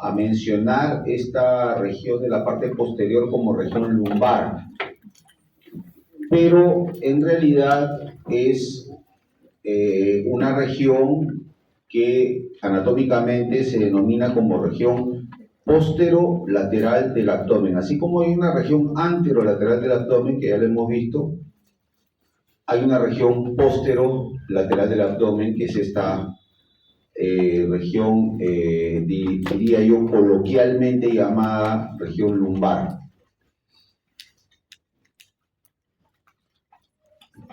a mencionar esta región de la parte posterior como región lumbar, pero en realidad es una región que anatómicamente se denomina como región posterolateral del abdomen. Así como hay una región anterolateral del abdomen, que ya lo hemos visto, hay una región posterolateral del abdomen, que es esta región, diría yo, coloquialmente llamada región lumbar.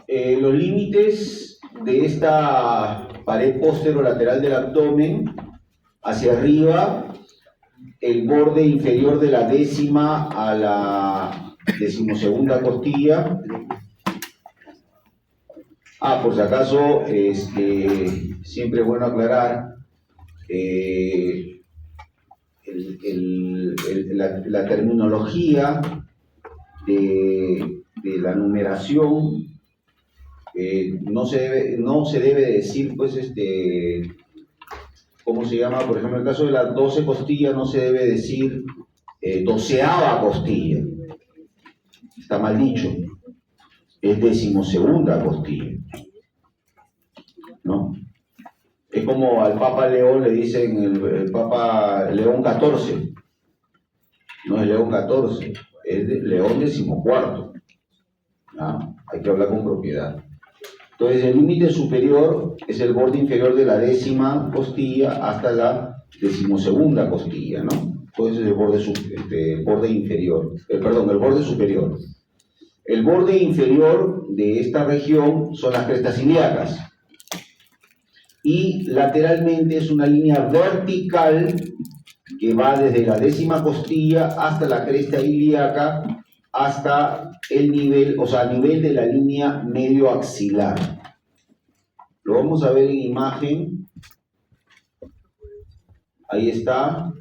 Los límites de esta pared posterolateral del abdomen, hacia arriba, el borde inferior de la décima a la decimosegunda costilla. Por si acaso, siempre es bueno aclarar, la terminología de la numeración no se debe decir, pues, ¿cómo se llama? Por ejemplo, en el caso de las 12 costillas no se debe decir 12ª costilla. Está mal dicho. Es 12ª costilla, ¿no? Es como al Papa León le dicen el Papa León XIV. No es León XIV, es León XIV. ¿Ah? Hay que hablar con propiedad. Entonces, el límite superior es el borde inferior de la décima costilla hasta la decimosegunda costilla, ¿no? Entonces, el borde inferior, el borde superior. El borde inferior de esta región son las crestas ilíacas. Y lateralmente es una línea vertical que va desde la décima costilla hasta la cresta ilíaca, hasta el nivel, a nivel de la línea medio axilar. Lo vamos a ver en imagen. Ahí está.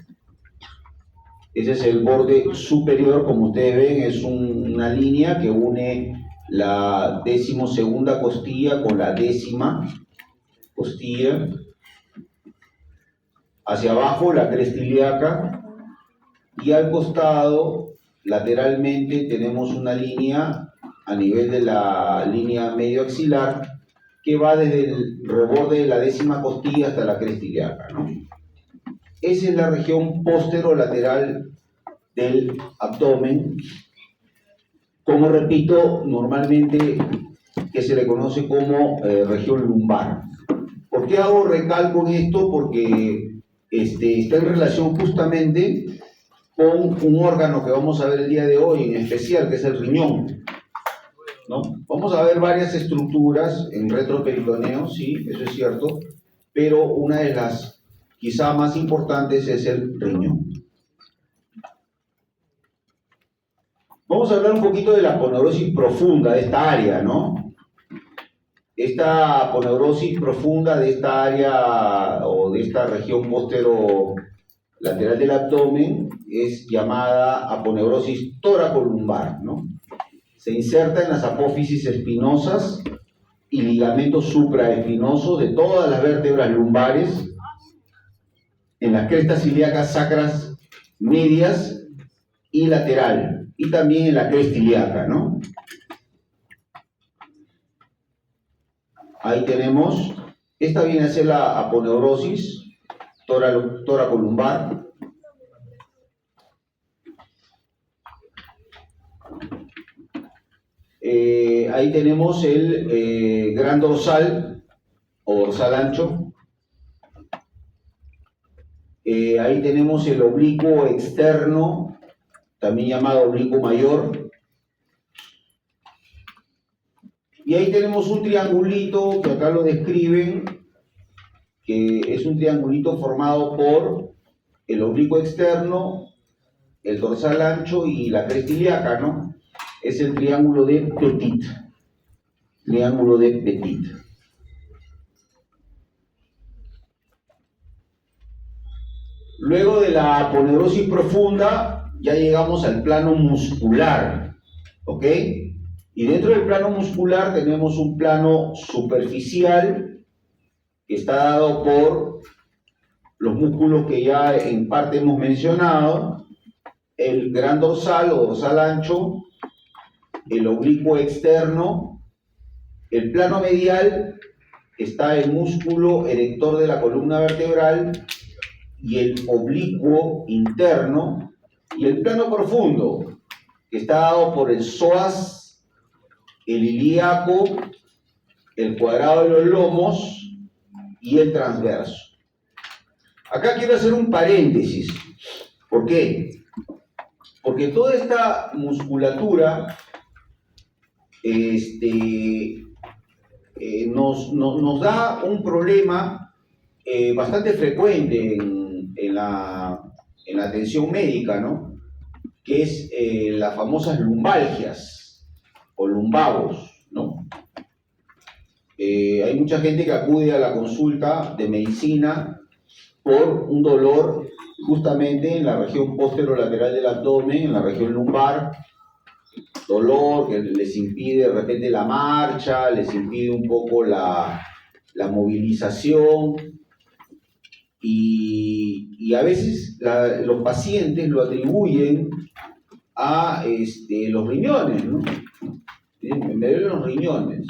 Ese es el borde superior, como ustedes ven, es una línea que une la decimosegunda costilla con la décima costilla. Hacia abajo la cresta ilíaca, y al costado, lateralmente, tenemos una línea a nivel de la línea medio axilar que va desde el reborde de la décima costilla hasta la cresta ilíaca, ¿no? Esa es la región posterolateral del abdomen, como repito, normalmente que se le conoce como región lumbar. ¿Por qué hago recalco en esto? Porque está en relación justamente con un órgano que vamos a ver el día de hoy en especial, que es el riñón, ¿no? Vamos a ver varias estructuras en retroperitoneo, sí, eso es cierto, pero una de las quizá más importantes es el riñón. Vamos a hablar un poquito de la aponeurosis profunda de esta área, ¿no? Esta aponeurosis profunda de esta área o de esta región posterolateral del abdomen es llamada aponeurosis toracolumbar, ¿no? Se inserta en las apófisis espinosas y ligamentos supraespinosos de todas las vértebras lumbares, en las crestas ilíacas sacras medias y lateral, y también en la cresta ilíaca, ¿no? Ahí tenemos, esta viene a ser la aponeurosis toracolumbar. Ahí tenemos el gran dorsal o dorsal ancho. Ahí tenemos el oblicuo externo, también llamado oblicuo mayor. Y ahí tenemos un triangulito que acá lo describen, que es un triangulito formado por el oblicuo externo, el dorsal ancho y la cresta ilíaca, ¿no? Es el triángulo de Petit. Triángulo de Petit. Luego de la aponeurosis profunda, ya llegamos al plano muscular, ¿ok? Y dentro del plano muscular tenemos un plano superficial que está dado por los músculos que ya en parte hemos mencionado, el gran dorsal o dorsal ancho, el oblicuo externo, el plano medial, está el músculo erector de la columna vertebral, y el oblicuo interno, y el plano profundo, que está dado por el psoas, el ilíaco, el cuadrado de los lomos y el transverso. Acá quiero hacer un paréntesis. ¿Por qué? Porque toda esta musculatura nos da un problema bastante frecuente en la atención médica, ¿no? Que es las famosas lumbalgias o lumbagos, ¿no? Hay mucha gente que acude a la consulta de medicina por un dolor justamente en la región posterolateral del abdomen, en la región lumbar, dolor que les impide de repente la marcha, les impide un poco la movilización, y a veces los pacientes lo atribuyen a los riñones, ¿no? Me duelen los riñones.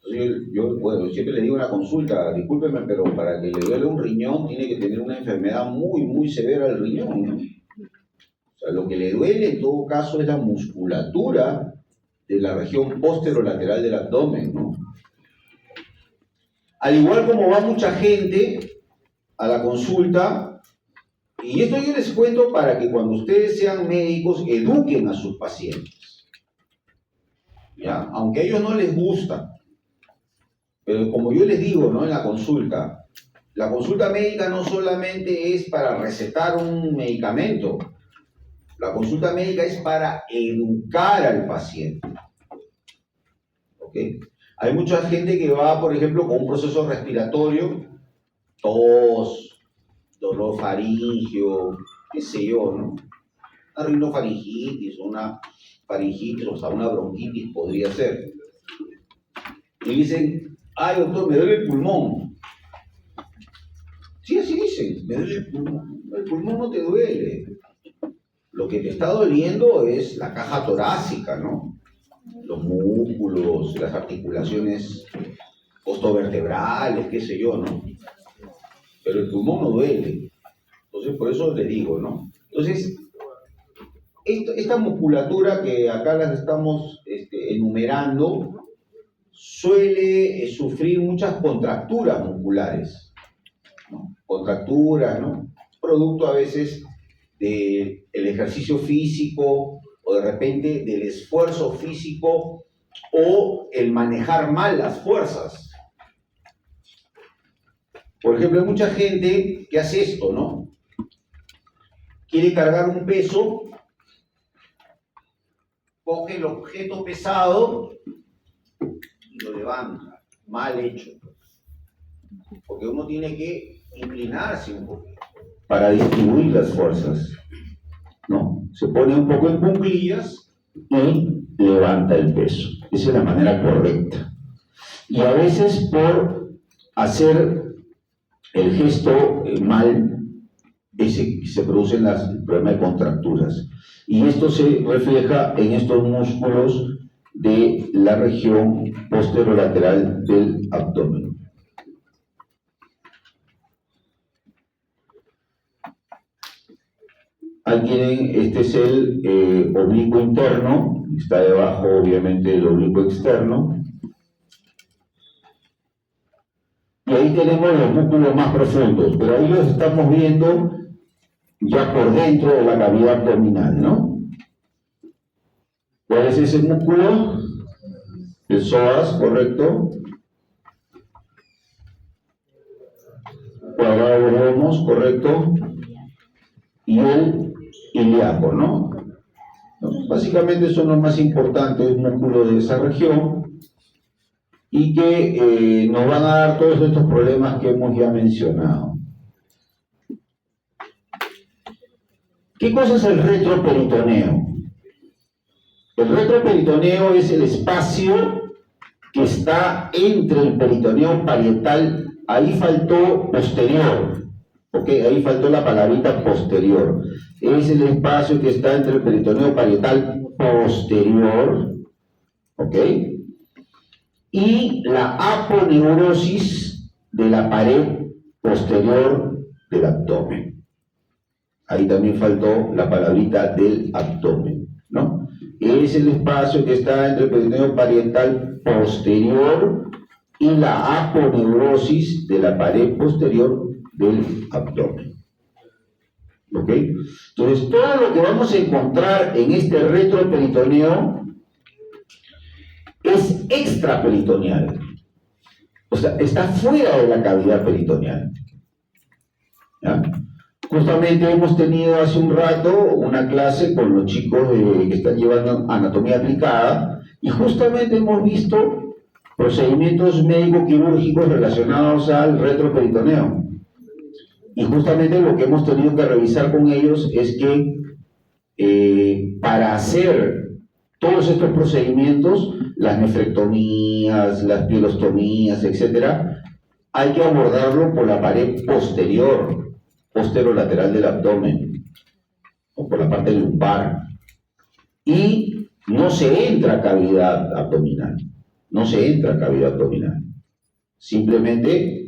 Entonces bueno, siempre le digo en la consulta, discúlpeme, pero para que le duele un riñón tiene que tener una enfermedad muy, muy severa al riñón, ¿no? O sea, lo que le duele en todo caso es la musculatura de la región posterolateral del abdomen, ¿no? Al igual como va mucha gente a la consulta, y esto yo les cuento para que cuando ustedes sean médicos eduquen a sus pacientes, ¿ya? Aunque a ellos no les gusta, pero como yo les digo, ¿no? En la consulta médica no solamente es para recetar un medicamento, la consulta médica es para educar al paciente, ¿ok? Hay mucha gente que va, por ejemplo, con un proceso respiratorio, tos, dolor faríngeo, qué sé yo, ¿no? Una rinofaringitis, una faringitis, o sea, una bronquitis podría ser. Y dicen, ay, doctor, me duele el pulmón. Sí, así dicen, me duele el pulmón. El pulmón no te duele. Lo que te está doliendo es la caja torácica, ¿no? Los músculos, las articulaciones costovertebrales, qué sé yo, ¿no? Pero el pulmón no duele. Entonces, por eso les digo, ¿no? Entonces, esta musculatura que acá las estamos enumerando suele sufrir muchas contracturas musculares, ¿no? Contracturas, ¿no? Producto a veces del ejercicio físico o de repente del esfuerzo físico o el manejar mal las fuerzas. Por ejemplo, hay mucha gente que hace esto, ¿no? Quiere cargar un peso, coge el objeto pesado y lo levanta. Mal hecho. Porque uno tiene que inclinarse un poco para distribuir las fuerzas, ¿no? Se pone un poco en cuclillas y levanta el peso. Esa es la manera correcta. Y a veces por hacer el gesto mal, se producen los problemas de contracturas. Y esto se refleja en estos músculos de la región posterolateral del abdomen. Aquí tienen, este es el oblicuo interno, está debajo obviamente del oblicuo externo. Y ahí tenemos los músculos más profundos, pero ahí los estamos viendo ya por dentro de la cavidad abdominal, ¿no? ¿Cuál es ese músculo? El psoas, correcto. Cuadrado de los lomos, correcto. Y el ilíaco, ¿no? Básicamente son los más importantes músculos de esa región y que nos van a dar todos estos problemas que hemos ya mencionado. ¿Qué cosa es el retroperitoneo? El retroperitoneo es el espacio que está entre el peritoneo parietal, ahí faltó posterior, Ok, ahí faltó la palabrita posterior. Es el espacio que está entre el peritoneo parietal posterior, ok, y la aponeurosis de la pared posterior del abdomen. Ahí también faltó la palabrita del abdomen, ¿no? Es el espacio que está entre el peritoneo parietal posterior y la aponeurosis de la pared posterior del abdomen. ¿Ok? Entonces, todo lo que vamos a encontrar en este retroperitoneo es extraperitoneal. O sea, está fuera de la cavidad peritoneal. ¿Ya? Justamente hemos tenido hace un rato una clase con los chicos que están llevando anatomía aplicada y justamente hemos visto procedimientos médico-quirúrgicos relacionados al retroperitoneo. Y justamente lo que hemos tenido que revisar con ellos es que para hacer todos estos procedimientos, las nefrectomías, las pielostomías, etc., hay que abordarlo por la pared posterior, posterolateral del abdomen, o por la parte lumbar. Y no se entra a cavidad abdominal, no se entra a cavidad abdominal. Simplemente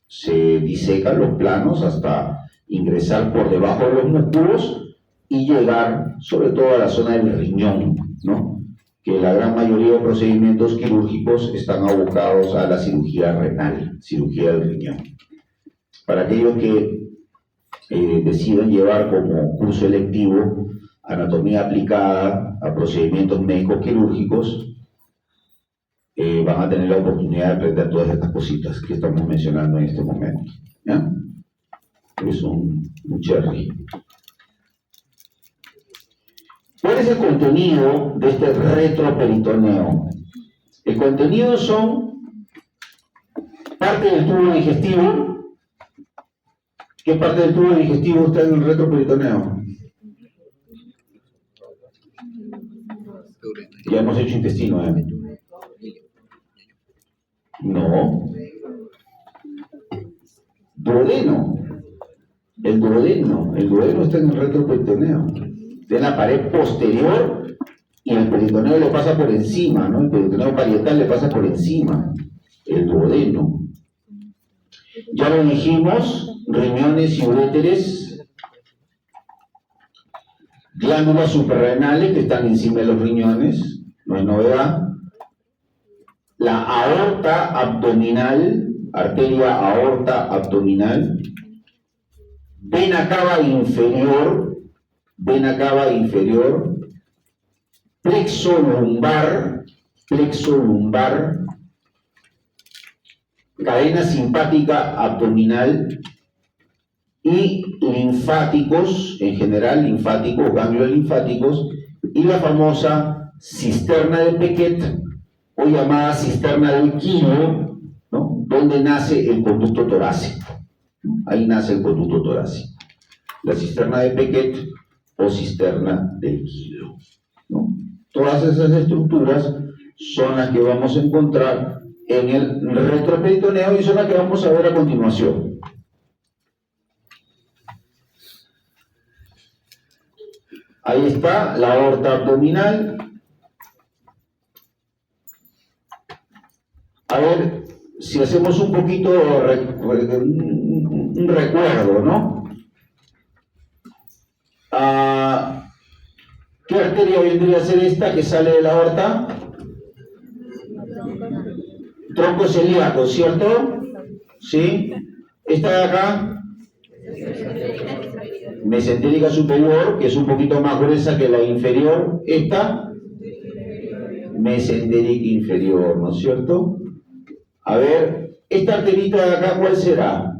se disecan los planos hasta ingresar por debajo de los músculos y llegar sobre todo a la zona del riñón, ¿no? Que la gran mayoría de procedimientos quirúrgicos están abocados a la cirugía renal, cirugía del riñón. Para aquellos que decidan llevar como curso electivo anatomía aplicada a procedimientos médicos quirúrgicos, van a tener la oportunidad de aprender todas estas cositas que estamos mencionando en este momento. ¿Ya? Es un cherry. ¿Cuál es el contenido de este retroperitoneo? El contenido son parte del tubo digestivo. ¿Qué parte del tubo digestivo está en el retroperitoneo? Ya hemos hecho intestino, ¿eh? No. Duodeno. El duodeno está en el retroperitoneo. Está en la pared posterior y el peritoneo le pasa por encima, ¿no? El peritoneo parietal le pasa por encima. El duodeno. Ya lo dijimos, riñones y uréteres, glándulas suprarrenales que están encima de los riñones, no hay novedad. La aorta abdominal, arteria aorta abdominal, vena cava inferior, plexo lumbar, cadena simpática abdominal y linfáticos, en general linfáticos, ganglios linfáticos, y la famosa cisterna de Beckett, o llamada cisterna del Kilo, ¿no? Donde nace el conducto torácico. Ahí nace el conducto torácico. La cisterna de Beckett o cisterna del Kilo, ¿no? Todas esas estructuras son las que vamos a encontrar en el retroperitoneo y son las que vamos a ver a continuación. Ahí está la aorta abdominal. A ver si hacemos un poquito un recuerdo, ¿no? ¿Qué arteria vendría a ser esta que sale de la aorta? Tronco celíaco, ¿cierto? ¿Sí? Esta de acá, mesentérica superior, que es un poquito más gruesa que la inferior. Esta, mesentérica inferior, ¿no es cierto? A ver, esta arterita de acá, ¿cuál será?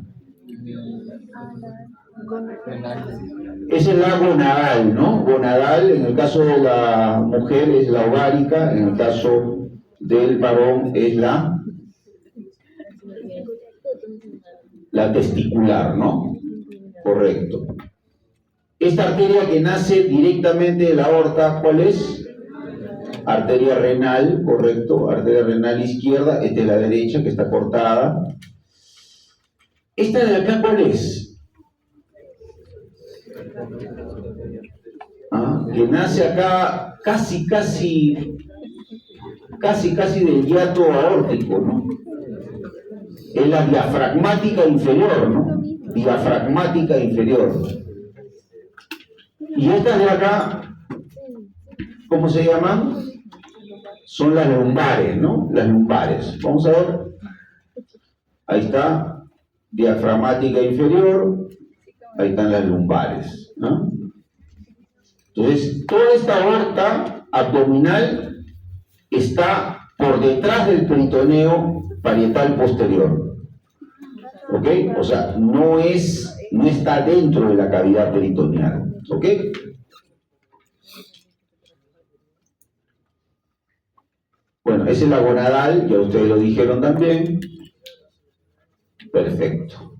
Esa es la gonadal, ¿no? Gonadal, en el caso de la mujer es la ovárica, en el caso del varón es la testicular, ¿no? Correcto. Esta arteria que nace directamente de la aorta, ¿cuál es? Arteria renal, correcto, arteria renal izquierda, esta es la derecha que está cortada. Esta de acá, ¿cuál es? Que nace acá casi del hiato aórtico, ¿no? Es la diafragmática inferior, ¿no? Diafragmática inferior. Y estas de acá, ¿cómo se llaman? Son las lumbares, ¿no? Las lumbares. Vamos a ver. Ahí está, diafragmática inferior. Ahí están las lumbares, ¿no? Entonces, toda esta aorta abdominal está por detrás del peritoneo parietal posterior. ¿Ok? O sea, no está dentro de la cavidad peritoneal. ¿Ok? Bueno, esa es la gonadal, ya ustedes lo dijeron también. Perfecto.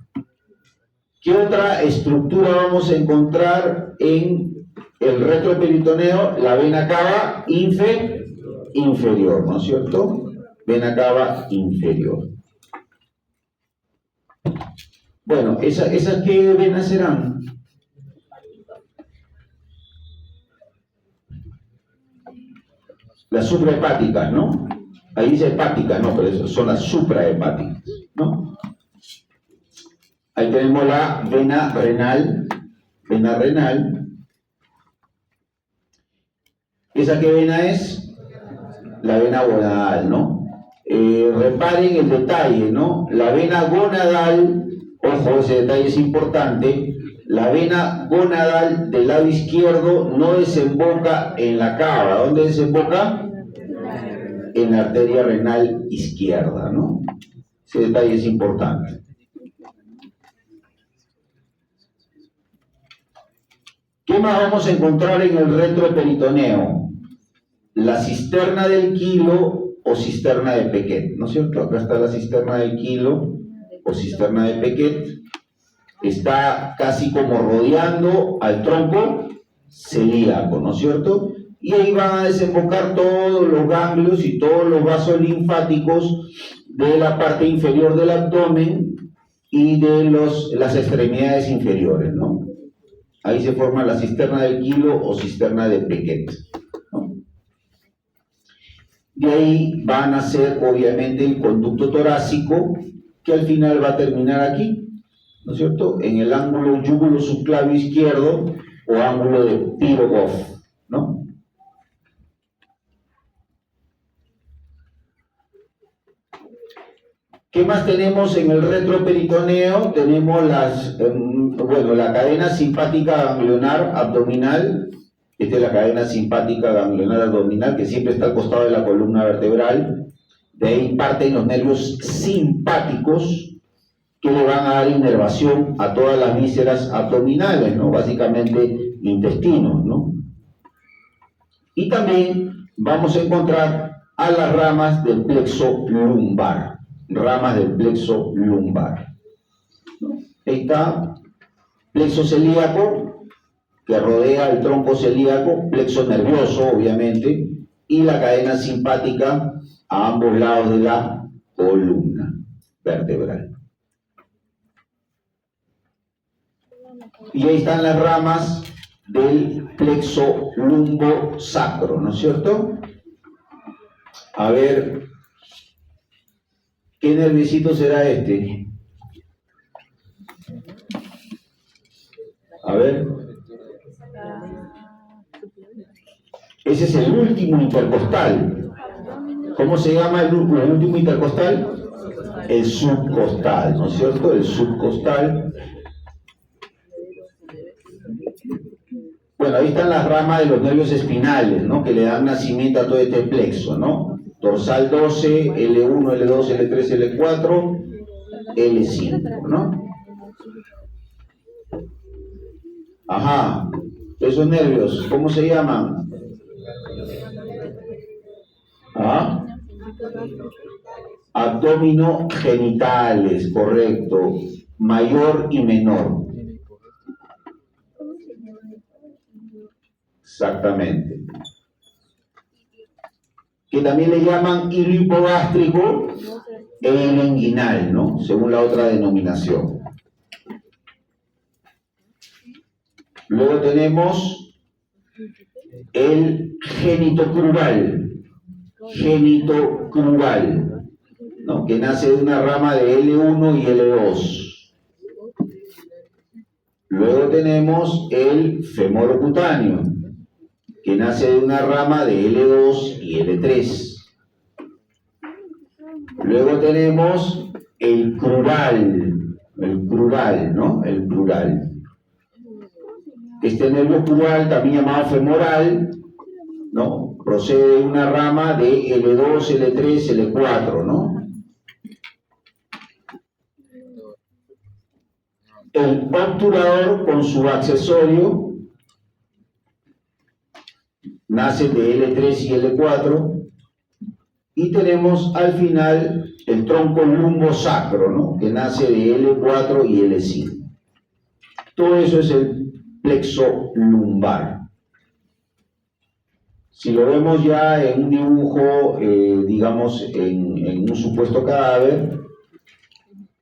¿Qué otra estructura vamos a encontrar en el retroperitoneo? La vena cava inferior, ¿no es cierto? Vena cava inferior. Bueno, ¿esas qué venas serán? Las suprahepáticas, ¿no? Ahí dice hepáticas, no, pero eso son las suprahepáticas, ¿no? Ahí tenemos la vena renal. Vena renal. ¿Esa qué vena es? La vena gonadal, ¿no? Reparen el detalle, ¿no? La vena gonadal, ojo, ese detalle es importante. La vena gonadal del lado izquierdo no desemboca en la cava. ¿Dónde desemboca? En la arteria renal izquierda, ¿no? Ese detalle es importante. ¿Qué más vamos a encontrar en el retroperitoneo? La cisterna del Kilo o cisterna de Pequet, ¿no es cierto? Acá está la cisterna del Kilo o cisterna de Pequet. Está casi como rodeando al tronco celíaco, ¿no es cierto? Y ahí van a desembocar todos los ganglios y todos los vasos linfáticos de la parte inferior del abdomen y de las extremidades inferiores, ¿no? Ahí se forma la cisterna del Kilo o cisterna de Pequet, ¿no? De ahí va a nacer, obviamente, el conducto torácico, que al final va a terminar aquí, ¿no es cierto? En el ángulo yúgulo subclavio izquierdo o ángulo de Pirogov, ¿no? ¿Qué más tenemos en el retroperitoneo? Tenemos la cadena simpática ganglionar abdominal. Esta es la cadena simpática ganglionar abdominal, que siempre está al costado de la columna vertebral. De ahí parten los nervios simpáticos, que le van a dar inervación a todas las vísceras abdominales, ¿no? Básicamente intestinos, ¿no? Y también vamos a encontrar a las ramas del plexo lumbar. Ramas del plexo lumbar. Ahí está, plexo celíaco, que rodea el tronco celíaco, plexo nervioso, obviamente, y la cadena simpática a ambos lados de la columna vertebral. Y ahí están las ramas del plexo lumbosacro, ¿no es cierto? A ver, ¿qué nerviecito será este? A ver. Ese es el último intercostal. ¿Cómo se llama el último intercostal? El subcostal, ¿no es cierto? El subcostal. Bueno, ahí están las ramas de los nervios espinales, ¿no? Que le dan nacimiento a todo este plexo, ¿no? Dorsal 12, L1, L2, L3, L4, L5, ¿no? Ajá. Esos nervios, ¿cómo se llaman? ¿Ah? Abdominogenitales, correcto. Mayor y menor. Exactamente. Que también le llaman hilo hipogástrico e hilo inguinal, ¿no? Según la otra denominación. Luego tenemos el génito crural, ¿no? Que nace de una rama de L1 y L2. Luego tenemos el femoro cutáneo, que nace de una rama de L2 y L3. Luego tenemos el crural, ¿no? El crural. Este nervio crural, también llamado femoral, ¿no? Procede de una rama de L2, L3, L4, ¿no? El obturador con su accesorio nace de L3 y L4, y tenemos al final el tronco lumbosacro, ¿no? Que nace de L4 y L5. Todo eso es el plexo lumbar. Si lo vemos ya en un dibujo, digamos, en un supuesto cadáver,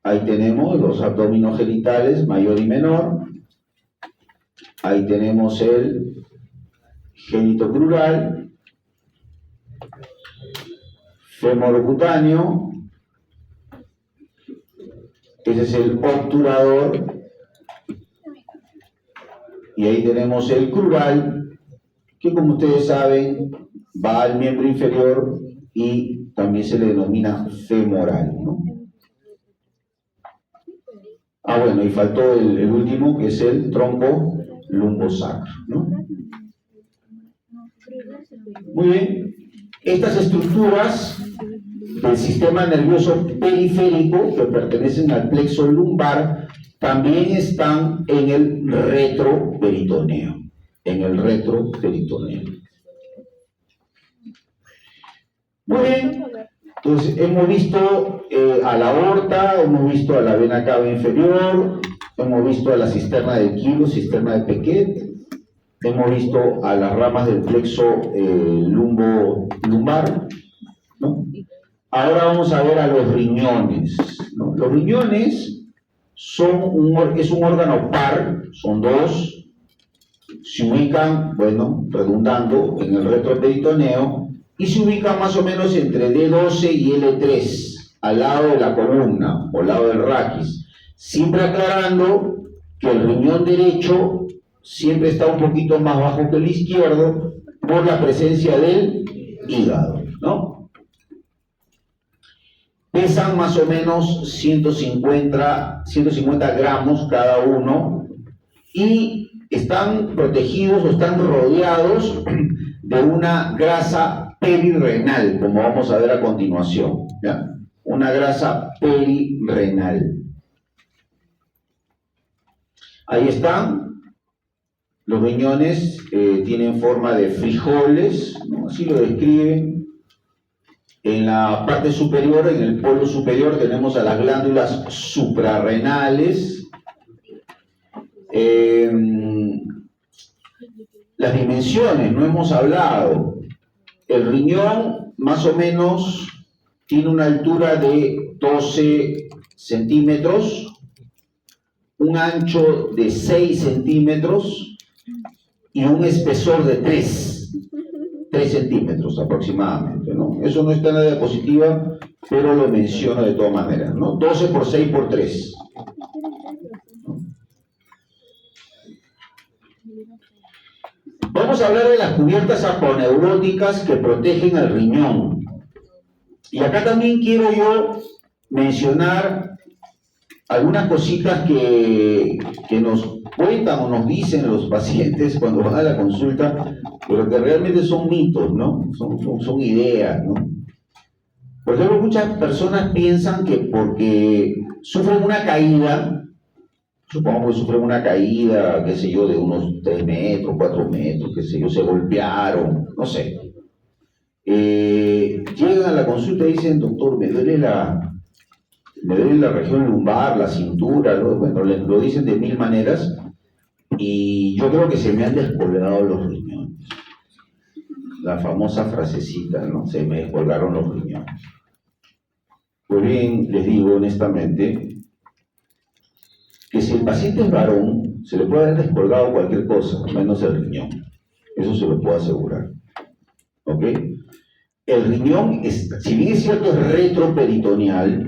ahí tenemos los abdominos genitales mayor y menor. Ahí tenemos el génito crural, femorocutáneo. Ese es el obturador. Y ahí tenemos el crural, que como ustedes saben, va al miembro inferior y también se le denomina femoral, ¿no? Ah, bueno, y faltó el último, que es el tronco lumbosacro, ¿no? Muy bien. Estas estructuras del sistema nervioso periférico, que pertenecen al plexo lumbar, también están en el retroperitoneo. Muy bien. Entonces, hemos visto a la aorta, hemos visto a la vena cava inferior, hemos visto a la cisterna de Kilo, cisterna de Pequet, hemos visto a las ramas del plexo lumbar, ¿no? Ahora vamos a ver a los riñones, ¿no? Los riñones es un órgano par, son dos, se ubican, bueno, redundando en el retroperitoneo, y se ubican más o menos entre D12 y L3, al lado de la columna, o al lado del raquis, siempre aclarando que el riñón derecho siempre está un poquito más bajo que el izquierdo por la presencia del hígado, ¿no? Pesan más o menos 150 gramos cada uno y están protegidos o están rodeados de una grasa perirrenal, como vamos a ver a continuación, ¿ya? Una grasa perirrenal. Ahí están. Los riñones tienen forma de frijoles, ¿no? Así lo describen. En la parte superior, en el polo superior, tenemos a las glándulas suprarrenales. Las dimensiones, no hemos hablado. El riñón más o menos tiene una altura de 12 centímetros, un ancho de 6 centímetros y un espesor de 3 centímetros aproximadamente, ¿no? Eso no está en la diapositiva, pero lo menciono de todas maneras, ¿no? 12 por 6 por 3. Vamos a hablar de las cubiertas aponeuróticas que protegen al riñón. Y acá también quiero yo mencionar algunas cositas que nos cuentan o nos dicen los pacientes cuando van a la consulta, pero que realmente son mitos, ¿no? Son ideas, ¿no? Por ejemplo, muchas personas piensan que porque sufren una caída, supongamos que sufren una caída, qué sé yo, de unos 3 metros, 4 metros, qué sé yo, se golpearon, no sé. Llegan a la consulta y dicen, doctor, me duele la región lumbar, la cintura, ¿no? Bueno, lo dicen de 1000 maneras, y yo creo que se me han descolgado los riñones. La famosa frasecita, ¿no? Se me descolgaron los riñones. Pues bien, les digo honestamente que si el paciente es varón, Se le puede haber descolgado cualquier cosa, menos el riñón. Eso se lo puedo asegurar. ¿Ok? El riñón, si bien es cierto, es retroperitoneal,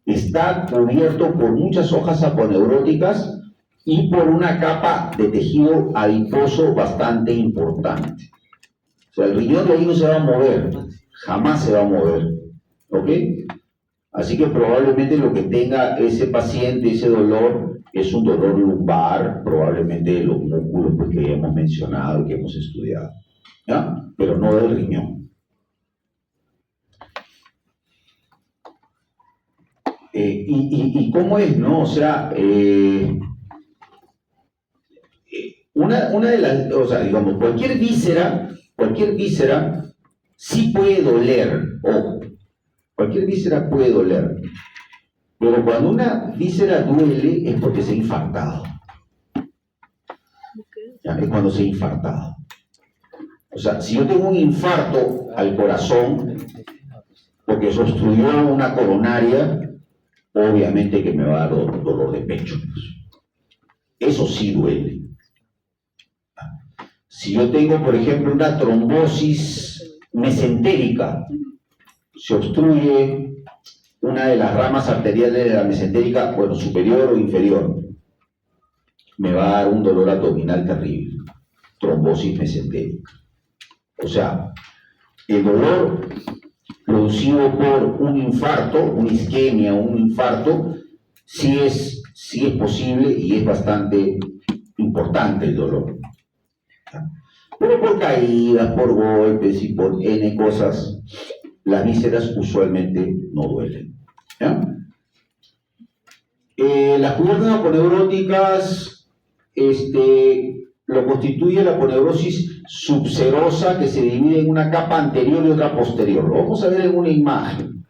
está cubierto por muchas hojas aponeuróticas y por una capa de tejido adiposo bastante importante. O sea, el riñón de ahí no se va a mover, jamás se va a mover. ¿Ok? Así que probablemente lo que tenga ese paciente, ese dolor, es un dolor lumbar, probablemente de los músculos pues, que ya hemos mencionado y que hemos estudiado, ¿ya? Pero no del riñón. ¿Y cómo es, no? O sea, una de las, o sea, digamos, cualquier víscera sí puede doler, ojo, cualquier víscera puede doler, pero cuando una víscera duele es porque se ha infartado. ¿Ya? Es cuando se ha infartado. O sea, si yo tengo un infarto al corazón, porque se obstruyó una coronaria, obviamente que me va a dar dolor de pecho. Eso sí duele. Si yo tengo, por ejemplo, una trombosis mesentérica, se obstruye una de las ramas arteriales de la mesentérica, bueno, superior o inferior, me va a dar un dolor abdominal terrible, trombosis mesentérica. O sea, el dolor producido por un infarto, una isquemia, un infarto, sí es posible y es bastante importante el dolor. Pero por caídas, por golpes y por N cosas, las vísceras usualmente no duelen. ¿Ya? Las cubiertas aponeuróticas lo constituye la aponeurosis subserosa, que se divide en una capa anterior y otra posterior. Lo vamos a ver en una imagen.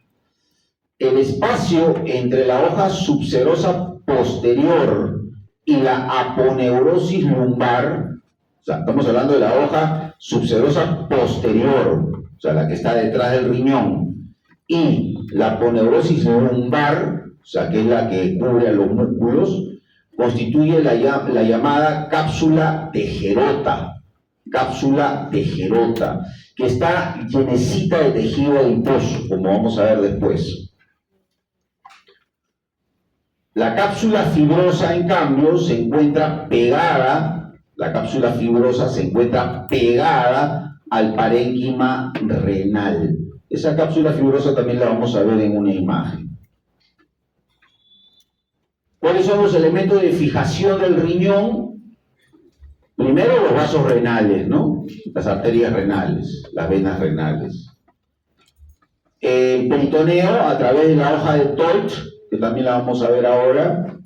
El espacio entre la hoja subserosa posterior y la aponeurosis lumbar, o sea, estamos hablando de la hoja subserosa posterior, o sea, la que está detrás del riñón, y la aponeurosis lumbar, o sea, que es la que cubre a los músculos, constituye la llamada cápsula de Gerota, que está llenecita de tejido adiposo, como vamos a ver después. La cápsula fibrosa, en cambio, se encuentra pegada al parénquima renal. Esa cápsula fibrosa también la vamos a ver en una imagen. ¿Cuáles son los elementos de fijación del riñón? Primero los vasos renales, ¿no? Las arterias renales, las venas renales. El peritoneo a través de la hoja de Todt, que también la vamos a ver ahora,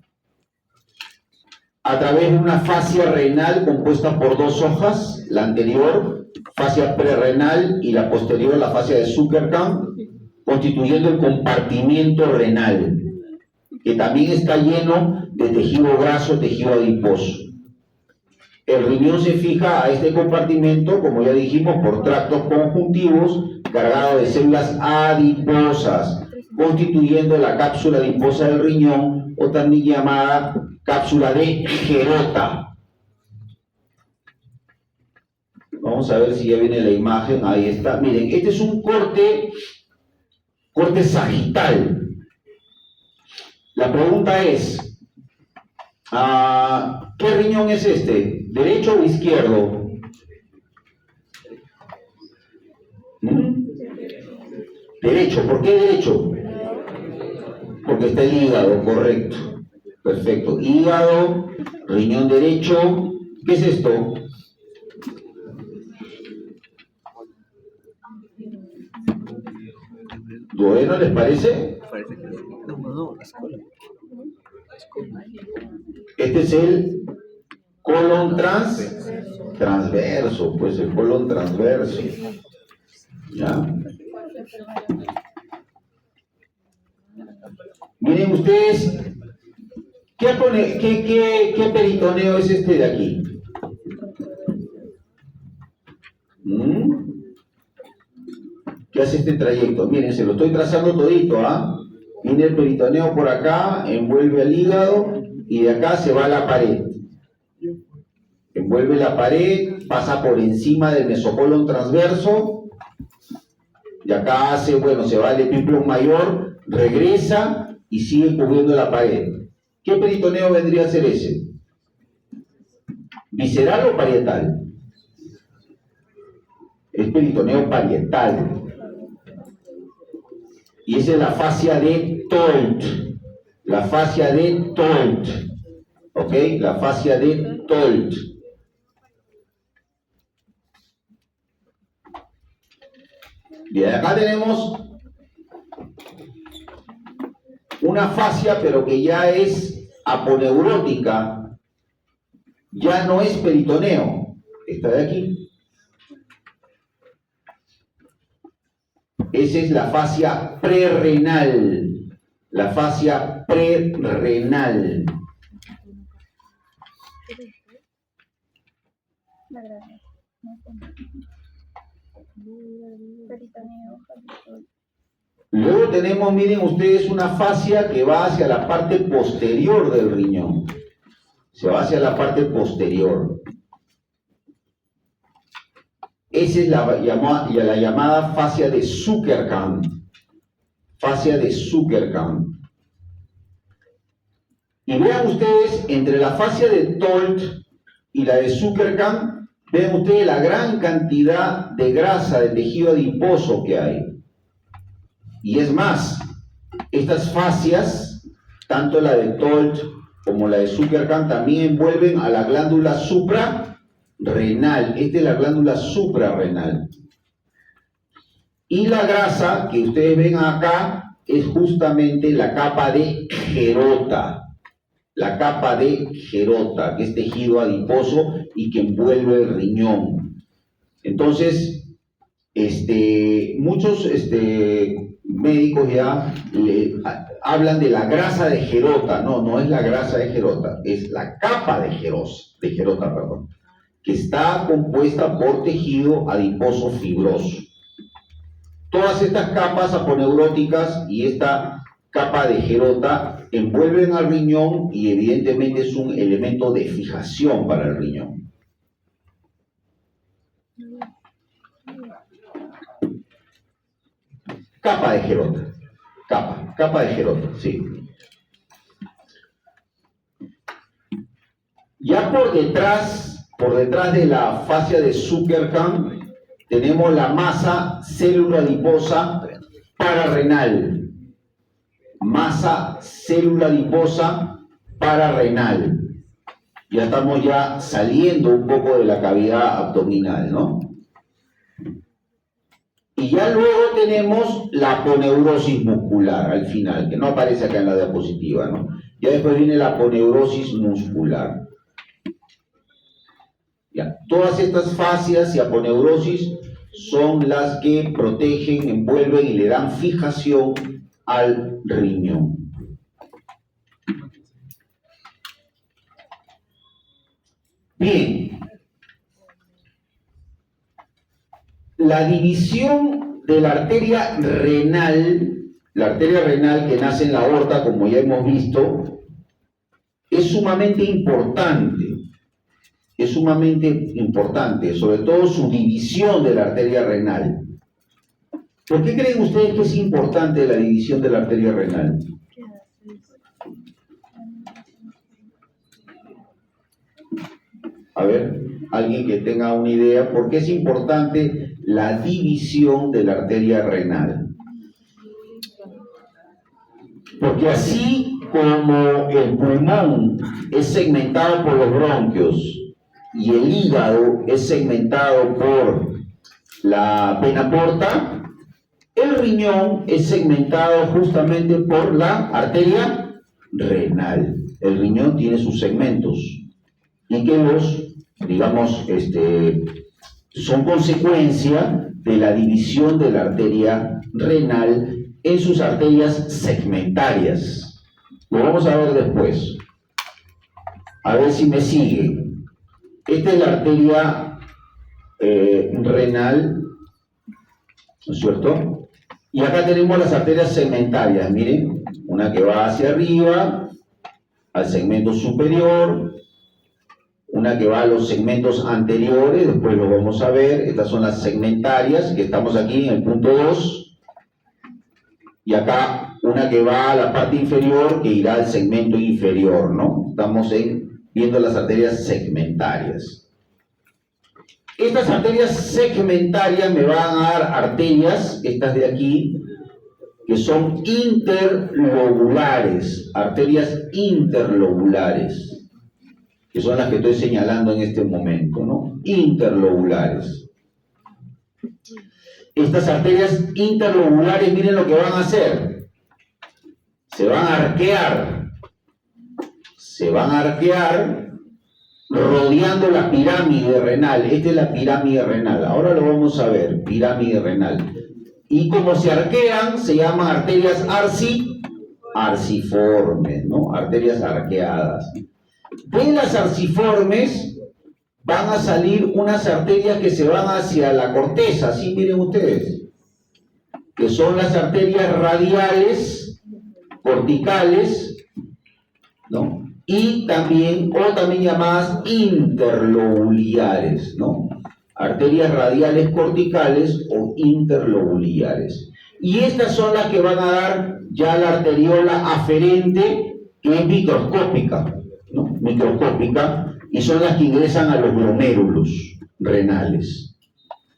a través de una fascia renal compuesta por dos hojas, la anterior, fascia prerrenal, y la posterior, la fascia de Zuckerkamp, constituyendo el compartimiento renal, que también está lleno de tejido graso, tejido adiposo. El riñón se fija a este compartimento, como ya dijimos, por tractos conjuntivos cargados de células adiposas, constituyendo la cápsula adiposa del riñón, o también llamada cápsula de Gerota. Vamos a ver si ya viene la imagen. Ahí está. Miren, este es un corte sagital. La pregunta es, ¿qué riñón es este? ¿Derecho o izquierdo? Derecho. ¿Por qué derecho? Porque está el hígado, correcto. Perfecto. Hígado, riñón derecho. ¿Qué es esto? ¿Bueno les parece? Este es el colon transverso, pues el colon transverso. ¿Ya? Miren ustedes, ¿qué peritoneo es este de aquí? ¿Qué hace este trayecto? Miren, se lo estoy trazando todito, Viene el peritoneo por acá, envuelve al hígado y de acá se va a la pared. envuelve la pared, pasa por encima del mesocolon transverso, y acá hace, bueno, se va al epíplon mayor, regresa y sigue cubriendo la pared. ¿Qué peritoneo vendría a ser ese? ¿Visceral o parietal? Es peritoneo parietal. Y esa es la fascia de Tolt. La fascia de Tolt. ¿Ok? La fascia de Tolt. Bien, acá tenemos una fascia, pero que ya es aponeurótica. Ya no es peritoneo. Esta de aquí. Esa es la fascia prerrenal. La fascia prerrenal. Luego tenemos, miren ustedes, una fascia que va hacia la parte posterior del riñón. Se va hacia la parte posterior. Esa es la llamada fascia de Zuckerkamp. Fascia de Zuckerkamp. Y vean ustedes, entre la fascia de Tolt y la de Zuckerkamp, ven ustedes la gran cantidad de grasa, de tejido adiposo que hay. Y es más, estas fascias, tanto la de Tolt como la de Zuckerkamp, también envuelven a la glándula suprarrenal. Esta es la glándula suprarrenal. Y la grasa que ustedes ven acá es justamente la capa de Gerota. La capa de Gerota, que es tejido adiposo y que envuelve el riñón. Entonces, muchos médicos ya hablan de la grasa de Gerota. No, no es la grasa de Gerota, es la capa de Gerota, que está compuesta por tejido adiposo fibroso. Todas estas capas aponeuróticas y esta capa de Gerota envuelven al riñón y evidentemente es un elemento de fijación para el riñón. Capa de Gerota. Capa de Gerota, sí. Ya por detrás de la fascia de Zuckerkamp, tenemos la masa célula adiposa pararrenal. Masa célula adiposa pararrenal. Ya estamos ya saliendo un poco de la cavidad abdominal, ¿no? Y ya luego tenemos la aponeurosis muscular al final, que no aparece acá en la diapositiva, ¿no? Ya después viene la aponeurosis muscular. Ya, todas estas fascias y aponeurosis son las que protegen, envuelven y le dan fijación al riñón. Bien. La división de la arteria renal que nace en la aorta, como ya hemos visto, es sumamente importante. Es sumamente importante, sobre todo su división de la arteria renal. ¿Por qué creen ustedes que es importante la división de la arteria renal? A ver, alguien que tenga una idea, ¿por qué es importante la división de la arteria renal? Porque así como el pulmón es segmentado por los bronquios y el hígado es segmentado por la vena porta, el riñón es segmentado justamente por la arteria renal. El riñón tiene sus segmentos y que son consecuencia de la división de la arteria renal en sus arterias segmentarias. Lo vamos a ver después. A ver si me sigue. Esta es la arteria renal, ¿no es cierto? Y acá tenemos las arterias segmentarias, miren, una que va hacia arriba, al segmento superior, una que va a los segmentos anteriores, después lo vamos a ver. Estas son las segmentarias, que estamos aquí en el punto 2. Y acá una que va a la parte inferior, que irá al segmento inferior, ¿no? Estamos viendo las arterias segmentarias. Estas arterias segmentarias me van a dar arterias, estas de aquí, que son interlobulares, arterias interlobulares, que son las que estoy señalando en este momento, ¿no? Interlobulares. Estas arterias interlobulares, miren lo que van a hacer. Se van a arquear rodeando la pirámide renal. Esta es la pirámide renal. Ahora lo vamos a ver, pirámide renal. Y como se arquean, se llaman arterias arciformes, ¿no? Arterias arqueadas. De las arciformes van a salir unas arterias que se van hacia la corteza, ¿sí? Miren ustedes, que son las arterias radiales, corticales, ¿no? Y también, o también llamadas interlobulares, ¿no? Arterias radiales corticales o interlobulares. Y estas son las que van a dar ya la arteriola aferente, que es microscópica, ¿no? Microscópica, y son las que ingresan a los glomérulos renales,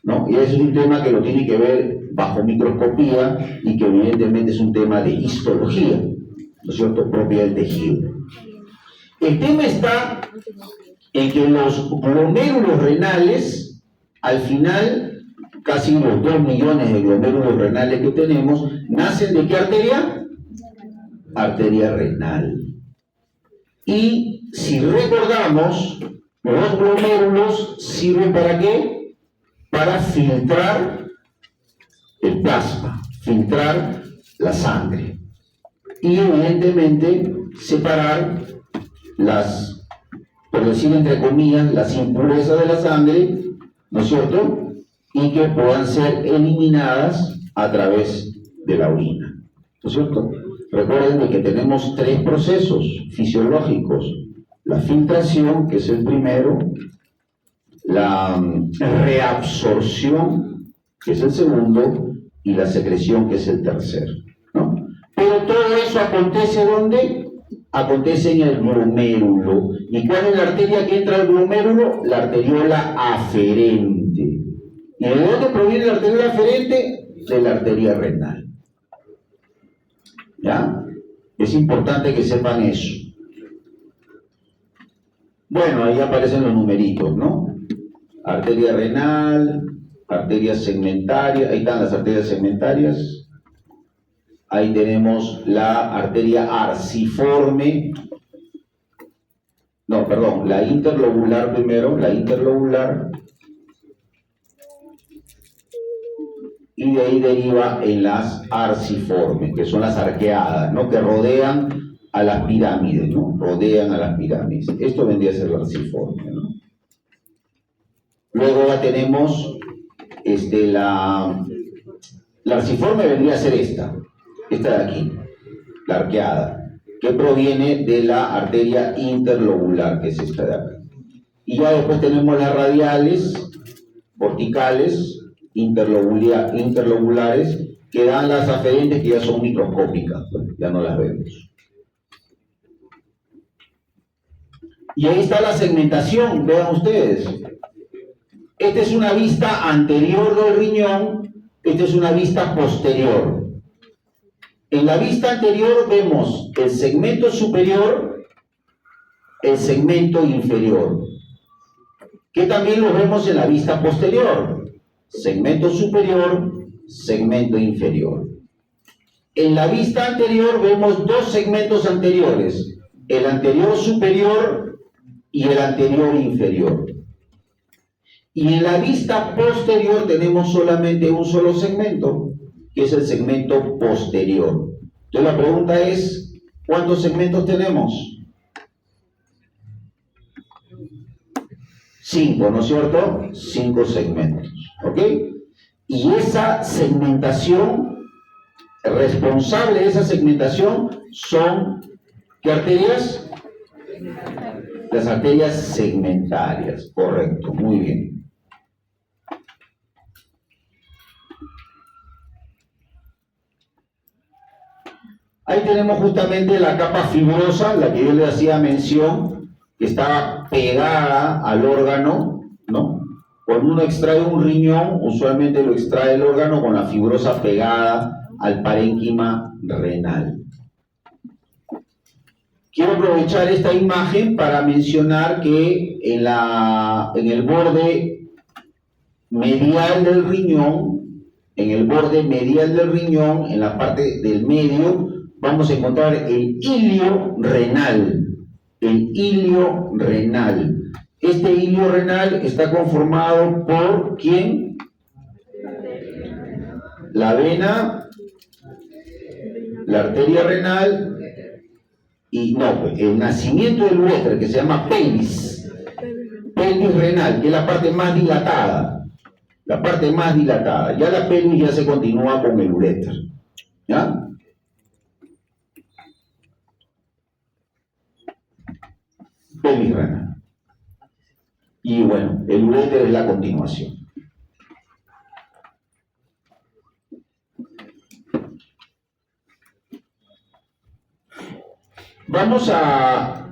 ¿no? Y ese es un tema que lo tiene que ver bajo microscopía y que evidentemente es un tema de histología, ¿no es cierto?, propia del tejido. El tema está en que los glomérulos renales, al final, casi los 2 millones de glomérulos renales que tenemos, ¿nacen de qué arteria? Arteria renal. Y si recordamos, los glomérulos sirven ¿para qué? Para filtrar el plasma, filtrar la sangre. Y evidentemente separar las, por decir entre comillas, las impurezas de la sangre, ¿no es cierto?, y que puedan ser eliminadas a través de la orina, ¿no es cierto? Recuerden de que tenemos 3 procesos fisiológicos: la filtración, que es el primero, la reabsorción, que es el segundo, y la secreción, que es el tercero, ¿no? Pero todo eso acontece ¿dónde? Acontece en el glomérulo. ¿Y cuál es la arteria que entra al glomérulo? La arteriola aferente. ¿Y de dónde proviene la arteriola aferente? De la arteria renal. ¿Ya? Es importante que sepan eso. Bueno, ahí aparecen los numeritos, ¿no? Arteria renal, arterias segmentarias, ahí están las arterias segmentarias. Ahí tenemos la arteria arciforme. No, perdón, la interlobular primero, la interlobular. Y de ahí deriva en las arciformes, que son las arqueadas, ¿no?, que rodean a las pirámides, ¿no? Rodean a las pirámides. Esto vendría a ser la arciforme, ¿no? Luego ya tenemos la arciforme vendría a ser esta de aquí, la arqueada, que proviene de la arteria interlobular, que es esta de acá. Y ya después tenemos las radiales, corticales, interlobulares, que dan las aferentes, que ya son microscópicas, ya no las vemos. Y ahí está la segmentación, vean ustedes. Esta es una vista anterior del riñón, esta es una vista posterior. En la vista anterior vemos el segmento superior, el segmento inferior, que también lo vemos en la vista posterior. Segmento superior, segmento inferior. En la vista anterior vemos 2 segmentos anteriores, el anterior superior y el anterior inferior. Y en la vista posterior tenemos solamente un solo segmento, que es el segmento posterior. Entonces la pregunta es, ¿cuántos segmentos tenemos? 5, ¿no es cierto? 5 segmentos, ¿ok? Y esa segmentación, responsable de esa segmentación son, ¿qué arterias? Las arterias segmentarias, correcto, muy bien. Ahí tenemos justamente la capa fibrosa, la que yo le hacía mención, que está pegada al órgano, ¿no? Cuando uno extrae un riñón, usualmente lo extrae el órgano con la fibrosa pegada al parénquima renal. Quiero aprovechar esta imagen para mencionar que en el borde medial del riñón, en la parte del medio, vamos a encontrar el hilio renal. El hilio renal. Este hilio renal está conformado por ¿quién? La vena, la arteria renal y no, el nacimiento del uréter, que se llama pelvis. Pelvis renal, que es la parte más dilatada. La parte más dilatada. Ya la pelvis ya se continúa con el uréter. ¿Ya? Pelvis renal. Y bueno, el uréter es la continuación. Vamos a,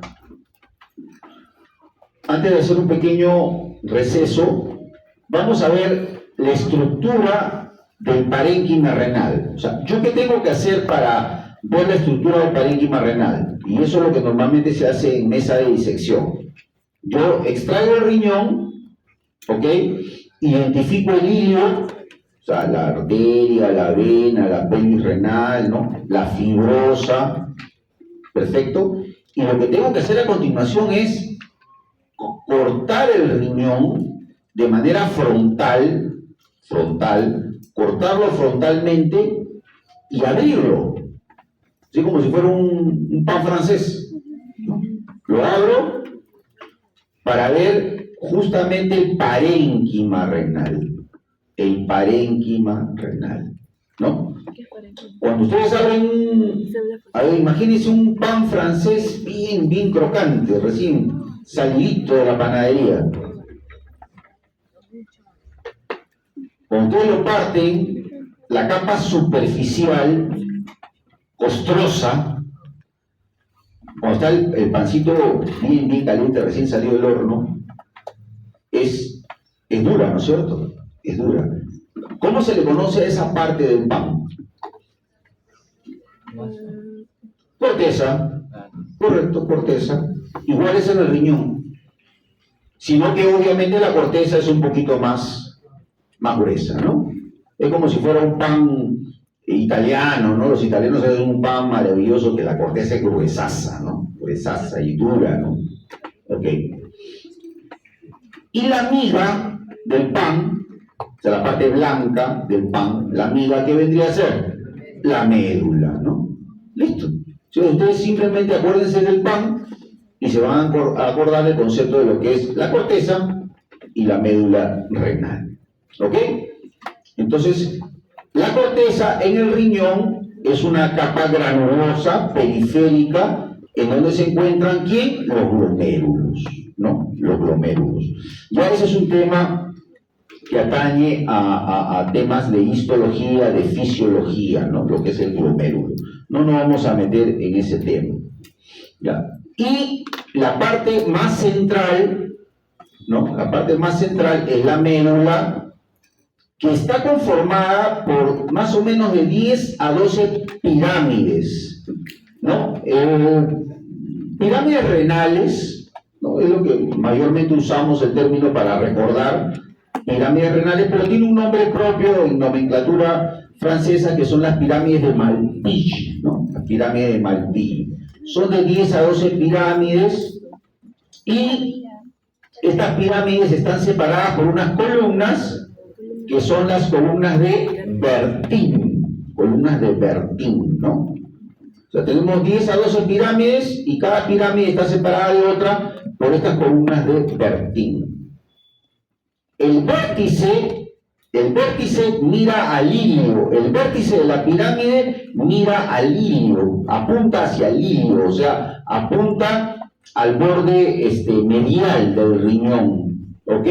antes de hacer un pequeño receso, vamos a ver la estructura del parénquima renal. O sea, ¿yo qué tengo que hacer para ver la estructura del parénquima renal? Y eso es lo que normalmente se hace en mesa de disección. Yo extraigo el riñón, ¿ok? Identifico el hilio, o sea, la arteria, la vena, la pelvis renal, ¿no? La fibrosa. Perfecto. Y lo que tengo que hacer a continuación es cortar el riñón de manera frontal, cortarlo frontalmente y abrirlo. Así como si fuera un pan francés. ¿No? Lo abro para ver justamente el parénquima renal. El parénquima renal. ¿No? Cuando ustedes abren, a ver, imagínense un pan francés bien crocante, recién salidito de la panadería. Cuando ustedes lo parten, la capa superficial, costrosa, cuando está el pancito bien caliente, recién salido del horno, es dura, ¿no es cierto? Es dura. ¿Cómo se le conoce a esa parte del pan? Corteza, correcto, corteza. Igual es en el riñón. Sino que obviamente la corteza es un poquito más gruesa, ¿no? Es como si fuera un pan italiano, ¿no? Los italianos hacen un pan maravilloso que la corteza es gruesaza, ¿no? Gruesaza y dura, ¿no? Ok. Y la miga del pan, o sea, la parte blanca del pan, la miga, ¿qué vendría a ser? La médula, ¿no? Listo. Entonces, ustedes simplemente acuérdense del pan y se van a acordar del concepto de lo que es la corteza y la médula renal. ¿Ok? Entonces, la corteza en el riñón es una capa granulosa, periférica, en donde se encuentran, ¿quién? Los glomérulos, ¿no? Los glomérulos. Ya ese es un tema que atañe a temas de histología, de fisiología, ¿no? Lo que es el glomérulo. No nos vamos a meter en ese tema. ¿Ya? Y la parte más central, ¿no? La parte más central es la médula, que está conformada por más o menos de 10 a 12 pirámides, ¿no? Pirámides renales, ¿no? Es lo que mayormente usamos el término para recordar pirámides renales, pero tiene un nombre propio en nomenclatura francesa, que son las pirámides de Malpighi, ¿no? Las pirámides de Malpighi. Son de 10 a 12 pirámides y estas pirámides están separadas por unas columnas que son las columnas de Bertin, ¿no? O sea, tenemos 10 a 12 pirámides y cada pirámide está separada de otra por estas columnas de Bertin. El vértice mira al hilio, el vértice de la pirámide mira al hilio, apunta hacia el hilio, o sea, apunta al borde medial del riñón, ¿ok?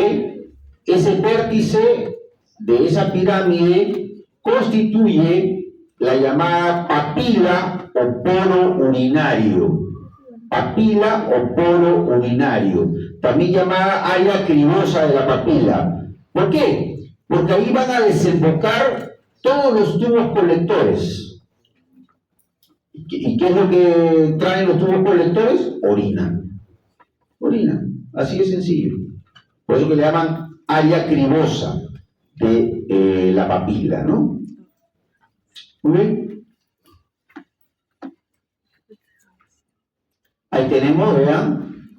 Ese vértice de esa pirámide constituye la llamada papila o poro urinario. Papila o poro urinario, también llamada área cribosa de la papila. ¿Por qué? Porque ahí van a desembocar todos los tubos colectores. ¿Y qué es lo que traen los tubos colectores? Orina. Orina, así de sencillo. Por eso que le llaman área cribosa de la papila, ¿no? Muy bien. Ahí tenemos, vean.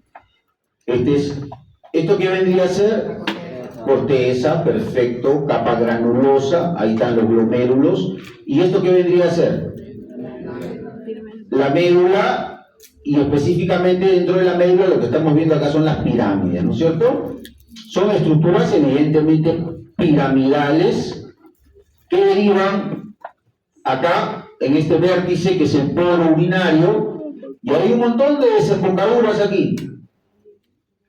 Esto que vendría a ser corteza, perfecto, capa granulosa, ahí están los glomérulos. ¿Y esto qué vendría a ser? La médula, y específicamente dentro de la médula lo que estamos viendo acá son las pirámides, ¿no es cierto? Son estructuras evidentemente piramidales que derivan acá en este vértice que es el poro urinario, y hay un montón de desembocaduras aquí.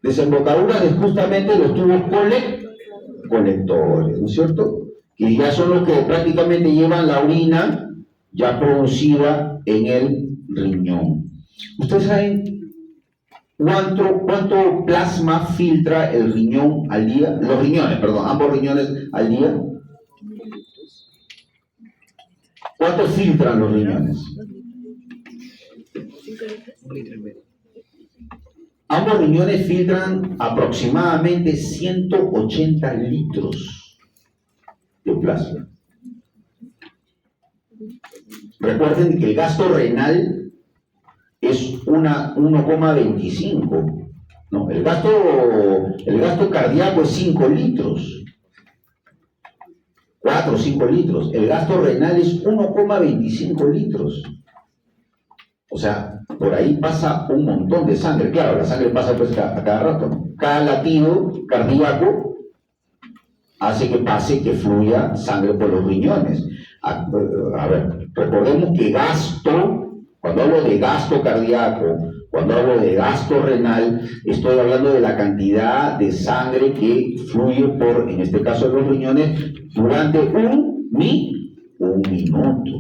Desembocaduras de justamente los tubos colectores, ¿no es cierto? Que ya son los que prácticamente llevan la orina ya producida en el riñón. ¿Ustedes saben cuánto plasma filtra el riñón al día? Los riñones, perdón, ambos riñones al día. ¿Cuánto filtran los riñones? Ambos riñones filtran aproximadamente 180 litros de plasma. Recuerden que el gasto renal es 1,25. No, el gasto cardíaco es 5 litros. 4 o 5 litros. El gasto renal es 1,25 litros. O sea, por ahí pasa un montón de sangre. Claro, la sangre pasa pues a cada rato, ¿no? Cada latido cardíaco hace que pase, que fluya sangre por los riñones. A ver, recordemos que gasto, cuando hablo de gasto cardíaco, cuando hablo de gasto renal, estoy hablando de la cantidad de sangre que fluye por, en este caso, los riñones durante un minuto.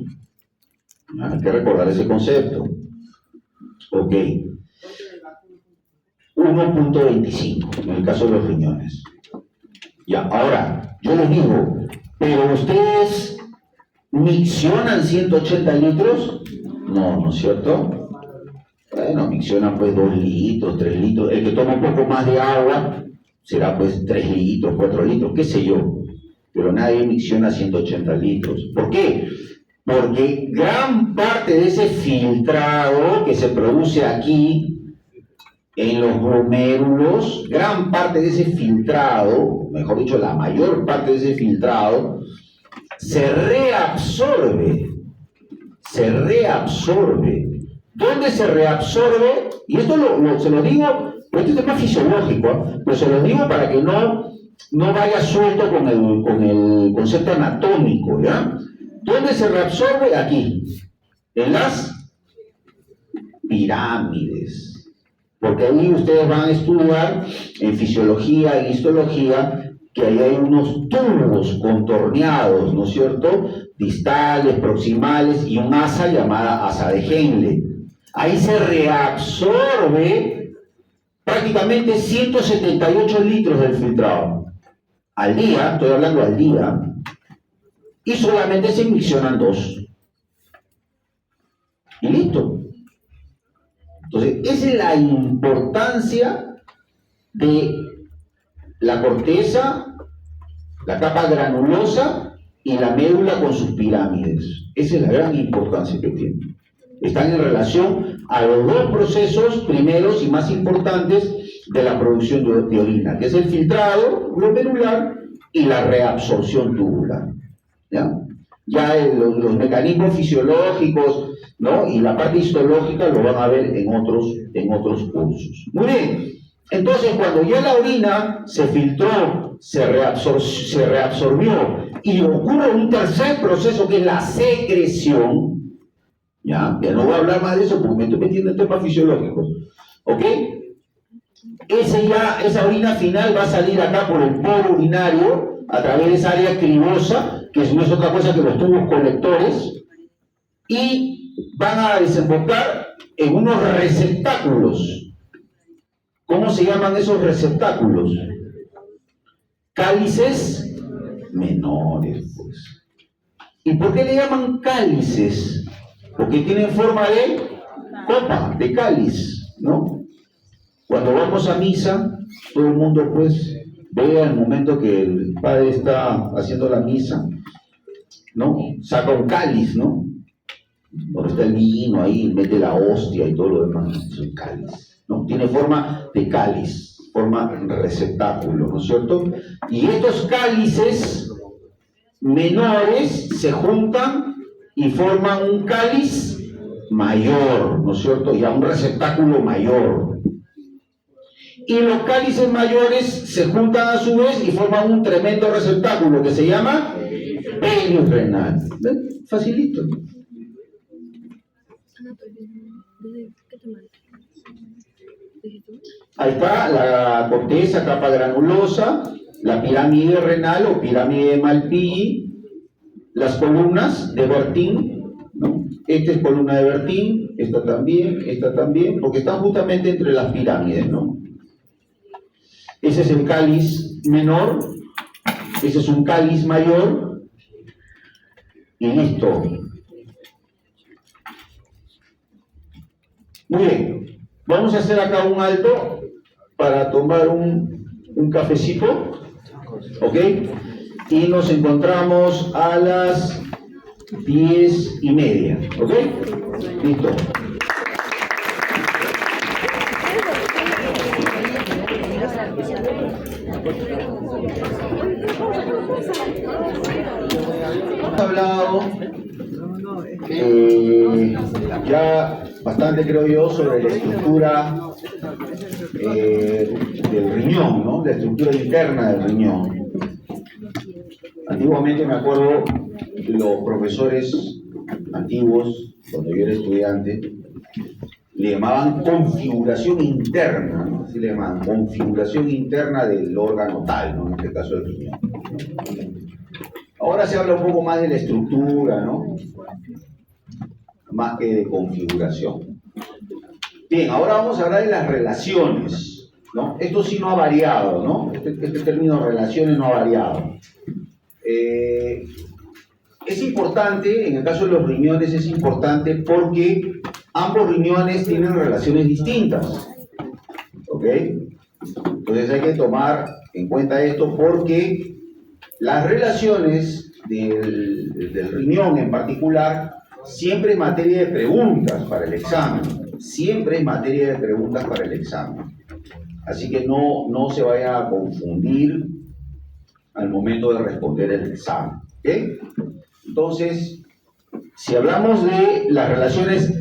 Hay que recordar ese concepto. Ok. 1,25 en el caso de los riñones. Ya, ahora, yo les digo, pero ustedes miccionan 180 litros, no, ¿no es cierto? Bueno, miccionan pues 2 litros, 3 litros, el que toma un poco más de agua será pues 3 litros, 4 litros, qué sé yo, pero nadie micciona 180 litros. ¿Por qué? Porque gran parte de ese filtrado que se produce aquí en los glomérulos, gran parte de ese filtrado, mejor dicho, la mayor parte de ese filtrado, se reabsorbe. ¿Dónde se reabsorbe? Y esto se lo digo, esto es tema fisiológico, ¿eh? Pero se lo digo para que no vaya suelto con el concepto anatómico, ¿ya? ¿Dónde se reabsorbe? Aquí, en las pirámides. Porque ahí ustedes van a estudiar en fisiología, en histología, que ahí hay unos tubos contorneados, ¿no es cierto? Distales, proximales y un asa llamada asa de Henle. Ahí se reabsorbe prácticamente 178 litros del filtrado. Al día, estoy hablando al día, y solamente se miccionan 2. Y listo. Entonces, esa es la importancia de la corteza, la capa granulosa y la médula con sus pirámides. Esa es la gran importancia que tiene. Están en relación a los dos procesos primeros y más importantes de la producción de orina, que es el filtrado glomerular y la reabsorción tubular. ¿Ya? Los mecanismos fisiológicos, ¿no? Y la parte histológica lo van a ver en otros cursos. Muy bien. Entonces, cuando ya la orina se filtró, se reabsorbió y ocurre un tercer proceso que es la secreción, ya no voy a hablar más de eso porque me estoy metiendo en temas fisiológicos. ¿Ok? Esa orina final va a salir acá por el poro urinario a través de esa área cribosa, que no es otra cosa que los tubos colectores, y van a desembocar en unos receptáculos. ¿Cómo se llaman esos receptáculos? Cálices menores, pues. ¿Y por qué le llaman cálices? Porque tienen forma de copa, de cáliz, ¿no? Cuando vamos a misa, todo el mundo pues ve al momento que el padre está haciendo la misa, ¿no? Saca un cáliz, ¿no? Donde está el vino ahí, mete la hostia y todo lo demás, es un cáliz, ¿no? Tiene forma de cáliz, forma receptáculo, ¿no es cierto? Y estos cálices menores se juntan y forman un cáliz mayor, ¿no es cierto? Y a un receptáculo mayor. Y los cálices mayores se juntan a su vez y forman un tremendo receptáculo que se llama penius renal. ¿Ven? Facilito. Ahí está la corteza, capa granulosa, la pirámide renal o pirámide de Malpighi, las columnas de Bertin, ¿no? Esta es columna de Bertin, esta también, porque están justamente entre las pirámides, ¿no? Ese es el cáliz menor, ese es un cáliz mayor, y listo. Muy bien, vamos a hacer acá un alto para tomar un cafecito, ¿ok? Y nos encontramos a las 10:30, ¿ok? Listo. Hemos hablado ya bastante, creo yo, sobre la estructura del riñón, ¿no? La estructura interna del riñón. Antiguamente me acuerdo los profesores antiguos, cuando yo era estudiante, le llamaban configuración interna, ¿no? Así le llamaban, configuración interna del órgano tal, ¿no? En este caso el riñón. Ahora se habla un poco más de la estructura, ¿no? Más que de configuración. Bien, ahora vamos a hablar de las relaciones, ¿no? Esto sí no ha variado, ¿no? Este término relaciones no ha variado. Es importante, en el caso de los riñones es importante porque ambos riñones tienen relaciones distintas, ¿ok? Entonces hay que tomar en cuenta esto porque las relaciones del riñón en particular siempre es materia de preguntas para el examen, siempre es materia de preguntas para el examen. Así que no se vaya a confundir al momento de responder el examen, ¿ok? Entonces, si hablamos de las relaciones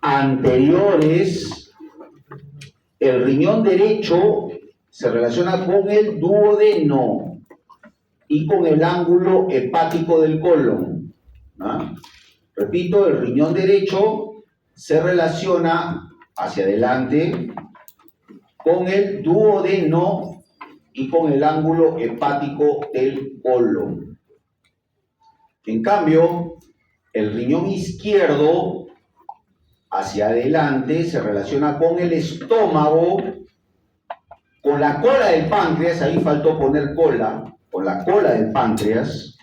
anteriores, el riñón derecho se relaciona con el duodeno y con el ángulo hepático del colon, ¿no? Repito, el riñón derecho se relaciona hacia adelante con el duodeno y con el ángulo hepático del colon. En cambio, el riñón izquierdo hacia adelante se relaciona con el estómago, con la cola del páncreas, ahí faltó poner cola, con la cola del páncreas,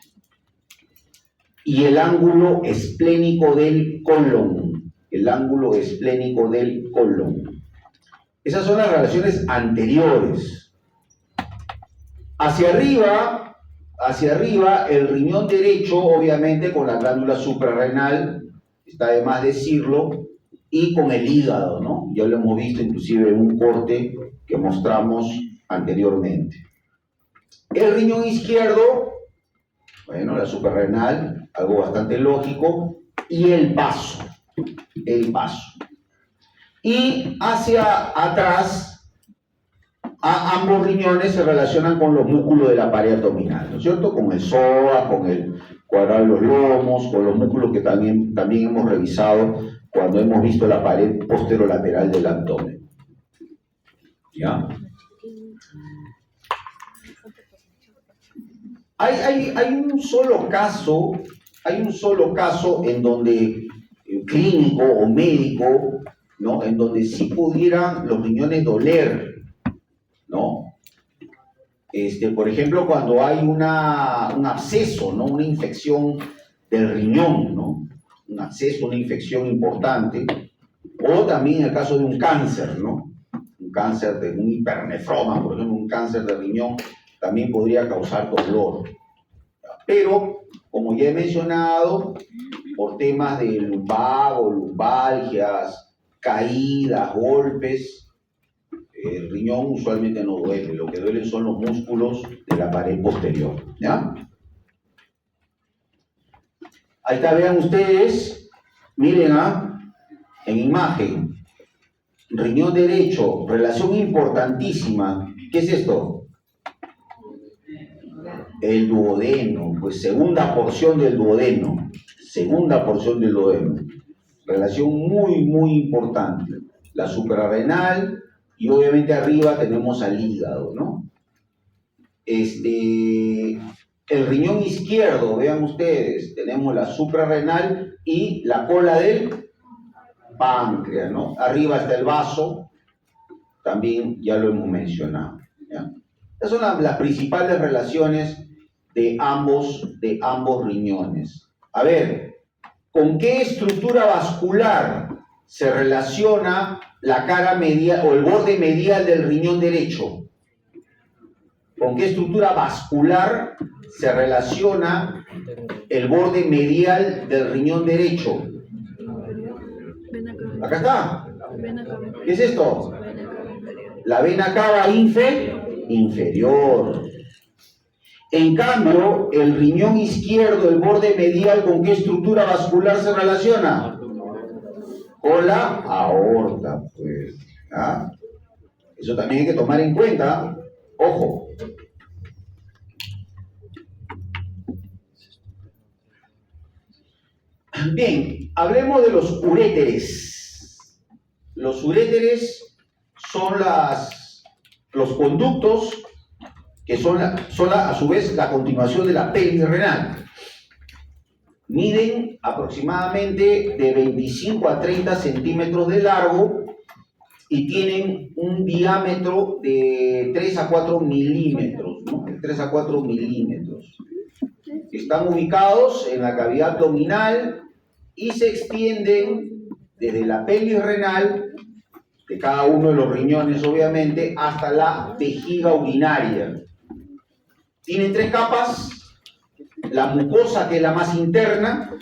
y el ángulo esplénico del colon, el ángulo esplénico del colon. Esas son las relaciones anteriores. Hacia arriba, el riñón derecho, obviamente, con la glándula suprarrenal, está de más decirlo, y con el hígado, ¿no? Ya lo hemos visto inclusive en un corte que mostramos anteriormente. El riñón izquierdo, bueno, la suprarrenal, algo bastante lógico, y el vaso. Y hacia atrás, ambos riñones se relacionan con los músculos de la pared abdominal, ¿no es cierto? Con el psoas, con el cuadrado de los lomos, con los músculos que también hemos revisado cuando hemos visto la pared posterolateral del abdomen. ¿Ya? Hay un solo caso en donde clínico o médico, ¿no? En donde sí pudieran los riñones doler, ¿no? Por ejemplo, cuando hay un absceso, ¿no? Una infección del riñón, ¿no? Un absceso, una infección importante, o también en el caso de un cáncer, ¿no? Un cáncer de un hipernefroma, por ejemplo, un cáncer de riñón, también podría causar dolor. Pero, como ya he mencionado, por temas de lumbago, lumbalgias, caídas, golpes, el riñón usualmente no duele, lo que duelen son los músculos de la pared posterior, ¿ya? Ahí está, vean ustedes, miren, en imagen, riñón derecho, relación importantísima. ¿Qué es esto? El duodeno, pues segunda porción del duodeno, relación muy, muy importante. La suprarrenal y obviamente arriba tenemos al hígado, ¿no? El riñón izquierdo, vean ustedes, tenemos la suprarrenal y la cola del páncreas, ¿no? Arriba está el vaso, también ya lo hemos mencionado, ¿ya? Esas son las principales relaciones de ambos riñones. A ver, ¿con qué estructura vascular se relaciona la cara medial o el borde medial del riñón derecho? ¿Con qué estructura vascular se relaciona el borde medial del riñón derecho? Acá está. ¿Qué es esto? La vena cava inferior. En cambio, el riñón izquierdo, el borde medial, ¿con qué estructura vascular se relaciona? Con la aorta, pues. ¿Ah? Eso también hay que tomar en cuenta. Ojo. Bien, hablemos de los uréteres. Los uréteres son los conductos que son a su vez la continuación de la pelvis renal. Miden aproximadamente de 25 a 30 centímetros de largo y tienen un diámetro de 3 a 4 milímetros, ¿no? De 3 a 4 milímetros. Están ubicados en la cavidad abdominal y se extienden desde la pelvis renal, de cada uno de los riñones obviamente, hasta la vejiga urinaria. Tienen 3 capas: la mucosa, que es la más interna,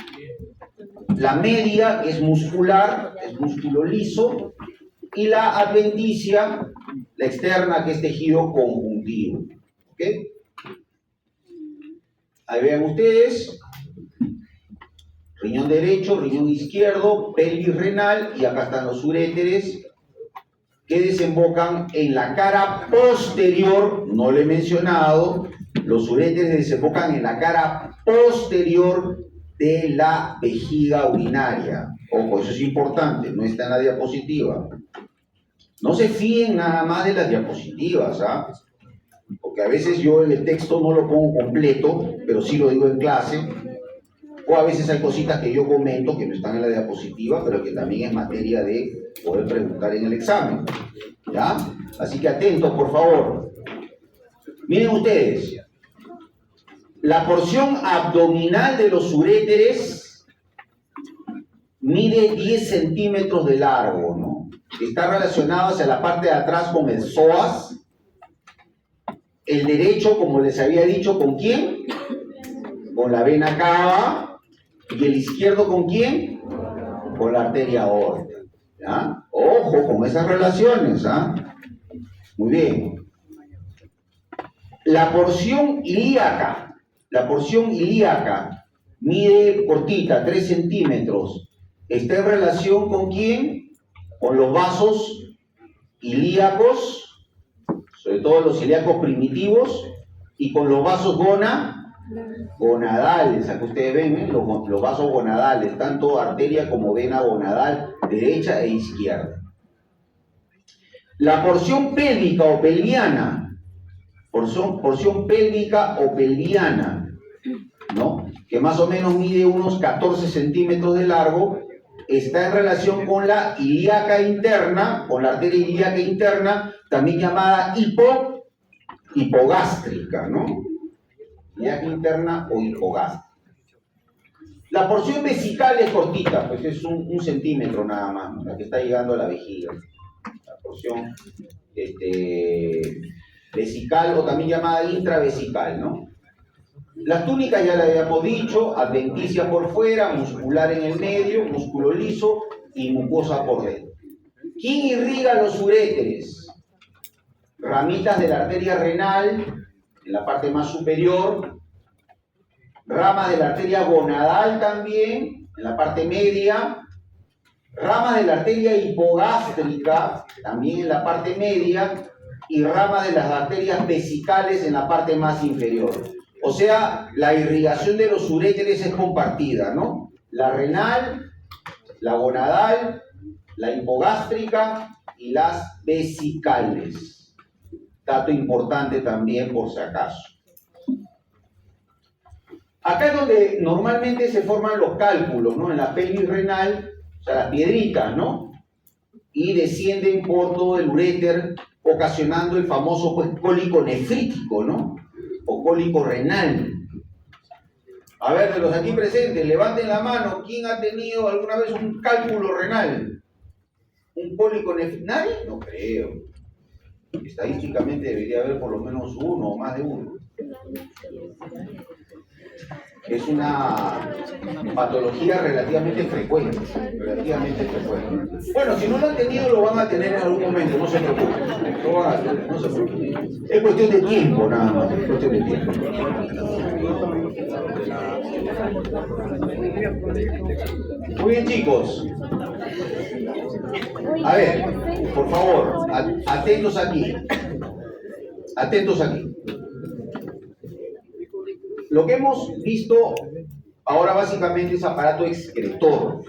la media, que es muscular, es músculo liso, y la adventicia, la externa, que es tejido conjuntivo. ¿Ok? Ahí vean ustedes, riñón derecho, riñón izquierdo, pelvis renal, y acá están los uréteres, que desembocan en la cara posterior, no lo he mencionado, los uréteres desembocan en la cara posterior de la vejiga urinaria. Ojo, eso es importante, no está en la diapositiva. No se fíen nada más de las diapositivas, ¿ah? Porque a veces yo el texto no lo pongo completo, pero sí lo digo en clase, o a veces hay cositas que yo comento que no están en la diapositiva, pero que también es materia de poder preguntar en el examen, ¿ya? Así que atentos, por favor. Miren ustedes, la porción abdominal de los uréteres mide 10 centímetros de largo, ¿no? Está relacionado hacia la parte de atrás con el psoas. El derecho, como les había dicho, ¿con quién? Con la vena cava. ¿Y el izquierdo con quién? Con la arteria aorta, ¿ya? Ojo con esas relaciones, ¿ah? Muy bien. La porción ilíaca mide cortita, 3 centímetros. ¿Está en relación con quién? Con los vasos ilíacos, sobre todo los ilíacos primitivos, y con los vasos gonadales. Aquí ustedes ven, los vasos gonadales, tanto arteria como vena gonadal, derecha e izquierda. La porción pélvica o pelviana, porción pélvica o pelviana, ¿no? Que más o menos mide unos 14 centímetros de largo, está en relación con la ilíaca interna, con la arteria ilíaca interna, también llamada hipogástrica, ¿no? Ilíaca interna o hipogástrica. La porción vesical es cortita, pues es un centímetro nada más, ¿no? La que está llegando a la vejiga. La porción vesical o también llamada intravesical, ¿no? Las túnicas ya le habíamos dicho, adventicia por fuera, muscular en el medio, músculo liso y mucosa por dentro. ¿Quién irriga los uréteres? Ramitas de la arteria renal, en la parte más superior, ramas de la arteria gonadal también, en la parte media, ramas de la arteria hipogástrica, también en la parte media, y ramas de las arterias vesicales en la parte más inferior. O sea, la irrigación de los uréteres es compartida, ¿no? La renal, la gonadal, la hipogástrica y las vesicales. Dato importante también por si acaso. Acá es donde normalmente se forman los cálculos, ¿no? En la pelvis renal, o sea, las piedritas, ¿no? Y descienden por todo el uréter, ocasionando el famoso pues, cólico nefrítico, ¿no? O cólico renal. A ver, de los aquí presentes, levanten la mano. ¿Quién ha tenido alguna vez un cálculo renal? ¿Un cólico nefrítico? ¿Nadie? No creo. Estadísticamente debería haber por lo menos uno o más de uno. Es una patología relativamente frecuente. Bueno, si no lo han tenido, lo van a tener en algún momento, no se preocupen. Lo van a tener, no se preocupen. Es cuestión de tiempo, nada más. Es cuestión de tiempo. Muy bien, chicos. A ver, por favor, atentos aquí. Atentos aquí. Lo que hemos visto ahora básicamente es aparato excretor.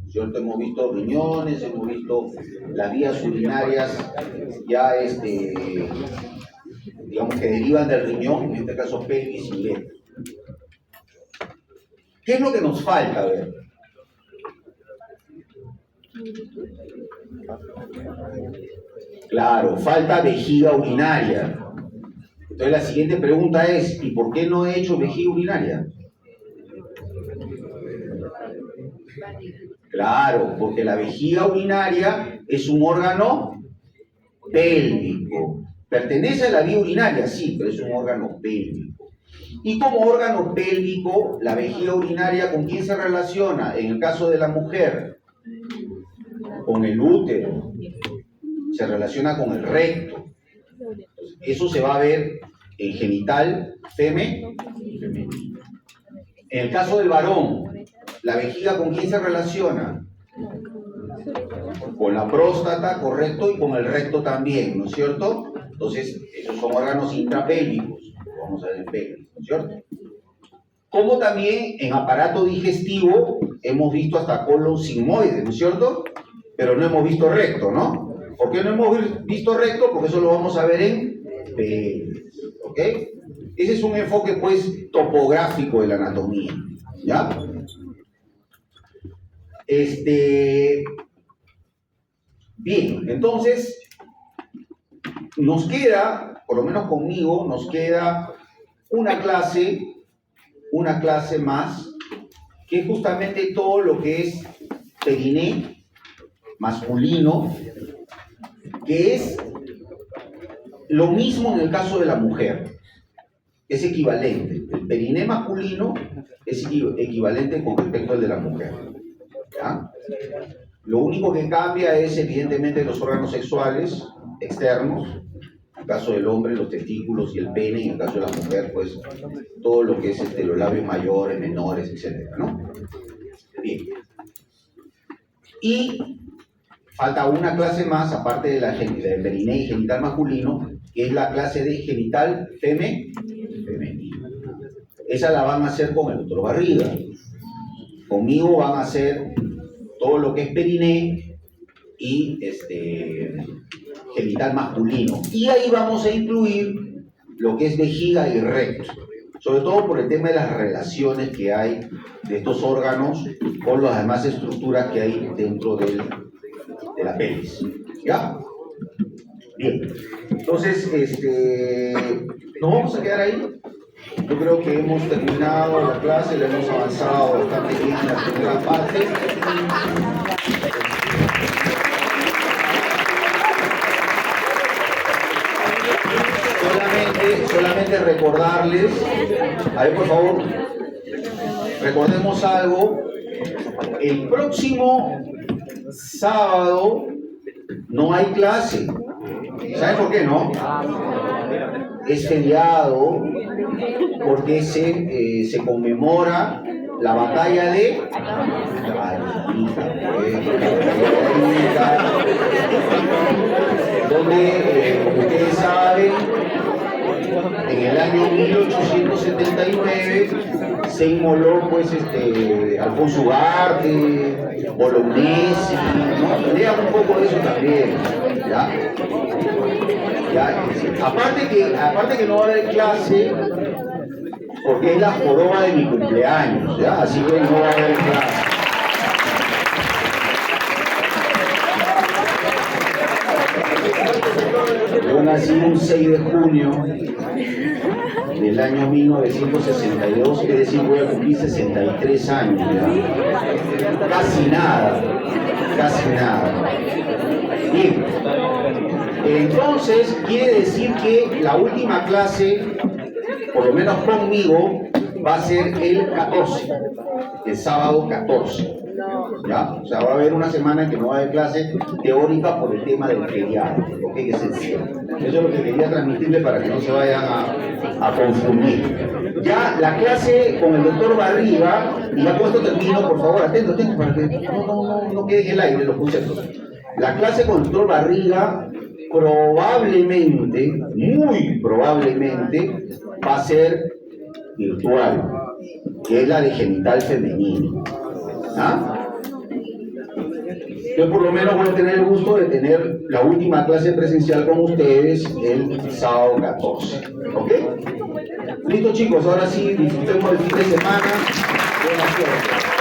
¿Cierto? Hemos visto riñones, hemos visto las vías urinarias ya digamos que derivan del riñón, en este caso pelvis y uretra. ¿Qué es lo que nos falta? A ver. Claro, falta vejiga urinaria. Entonces la siguiente pregunta es, ¿y por qué no he hecho vejiga urinaria? Claro, porque la vejiga urinaria es un órgano pélvico. Pertenece a la vía urinaria, sí, pero es un órgano pélvico. Y como órgano pélvico, la vejiga urinaria, ¿con quién se relaciona? En el caso de la mujer, con el útero. Se relaciona con el recto. Eso se va a ver en genital femenino. En el caso del varón, la vejiga ¿con quién se relaciona? Con la próstata, correcto, y con el recto también, ¿no es cierto? Entonces, esos son órganos intrapélvicos, vamos a ver en pelvis, ¿no es cierto? Como también en aparato digestivo hemos visto hasta colon sigmoide, ¿no es cierto? Pero no hemos visto recto, ¿no? ¿Por qué no hemos visto recto? Porque eso lo vamos a ver en pelvis, ¿ok? Ese es un enfoque, pues, topográfico de la anatomía, ¿ya? Bien, entonces, nos queda, por lo menos conmigo, nos queda una clase más, que es justamente todo lo que es periné masculino, que es lo mismo en el caso de la mujer, es equivalente. El periné masculino es equivalente con respecto al de la mujer, ¿ya? Lo único que cambia es evidentemente los órganos sexuales externos, en el caso del hombre los testículos y el pene, y en el caso de la mujer pues todo lo que es los labios mayores, menores, etcétera, ¿no? Bien. Y falta una clase más, aparte de la del periné y genital masculino, que es la clase de genital femenino. Esa la van a hacer con el doctor Barriga. Conmigo van a hacer todo lo que es periné y genital masculino. Y ahí vamos a incluir lo que es vejiga y recto, sobre todo por el tema de las relaciones que hay de estos órganos con las demás estructuras que hay dentro de la pelvis. ¿Ya? Bien. Entonces, ¿nos vamos a quedar ahí? Yo creo que hemos terminado la clase, la hemos avanzado bastante bien en la primera parte. Solamente recordarles, a ver por favor, recordemos algo, el próximo sábado no hay clase. ¿Saben por qué no? Es feriado porque se conmemora la batalla de donde, como ustedes saben, en el año 1879 se inmoló pues Alfonso Ugarte, Bolognesi, ¿no? Lean un poco de eso también, ¿ya? Aparte que no va a haber clase porque es la joroba de mi cumpleaños, ¿ya? Así que no va a haber clase. Yo nací un 6 de junio del año 1962, es decir, voy a cumplir 63 años, ¿ya? Casi nada. Bien, entonces quiere decir que la última clase, por lo menos conmigo, va a ser el 14, el sábado 14. ¿Ya? O sea, va a haber una semana en que no va a haber clase teórica por el tema del feriado, ¿ok? Que es sencillo. Eso es lo que quería transmitirle para que no se vayan a confundir. Ya la clase con el doctor Barriga, y ya con esto termino, por favor, atento, para que no quede en el aire los conceptos. La clase con el doctor Barriga probablemente, muy probablemente, va a ser virtual, que es la de genital femenino. ¿Ah? Yo por lo menos voy a tener el gusto de tener la última clase presencial con ustedes el sábado 14. ¿Ok? Listo chicos, ahora sí, disfrutemos el fin de semana. Buenas tardes.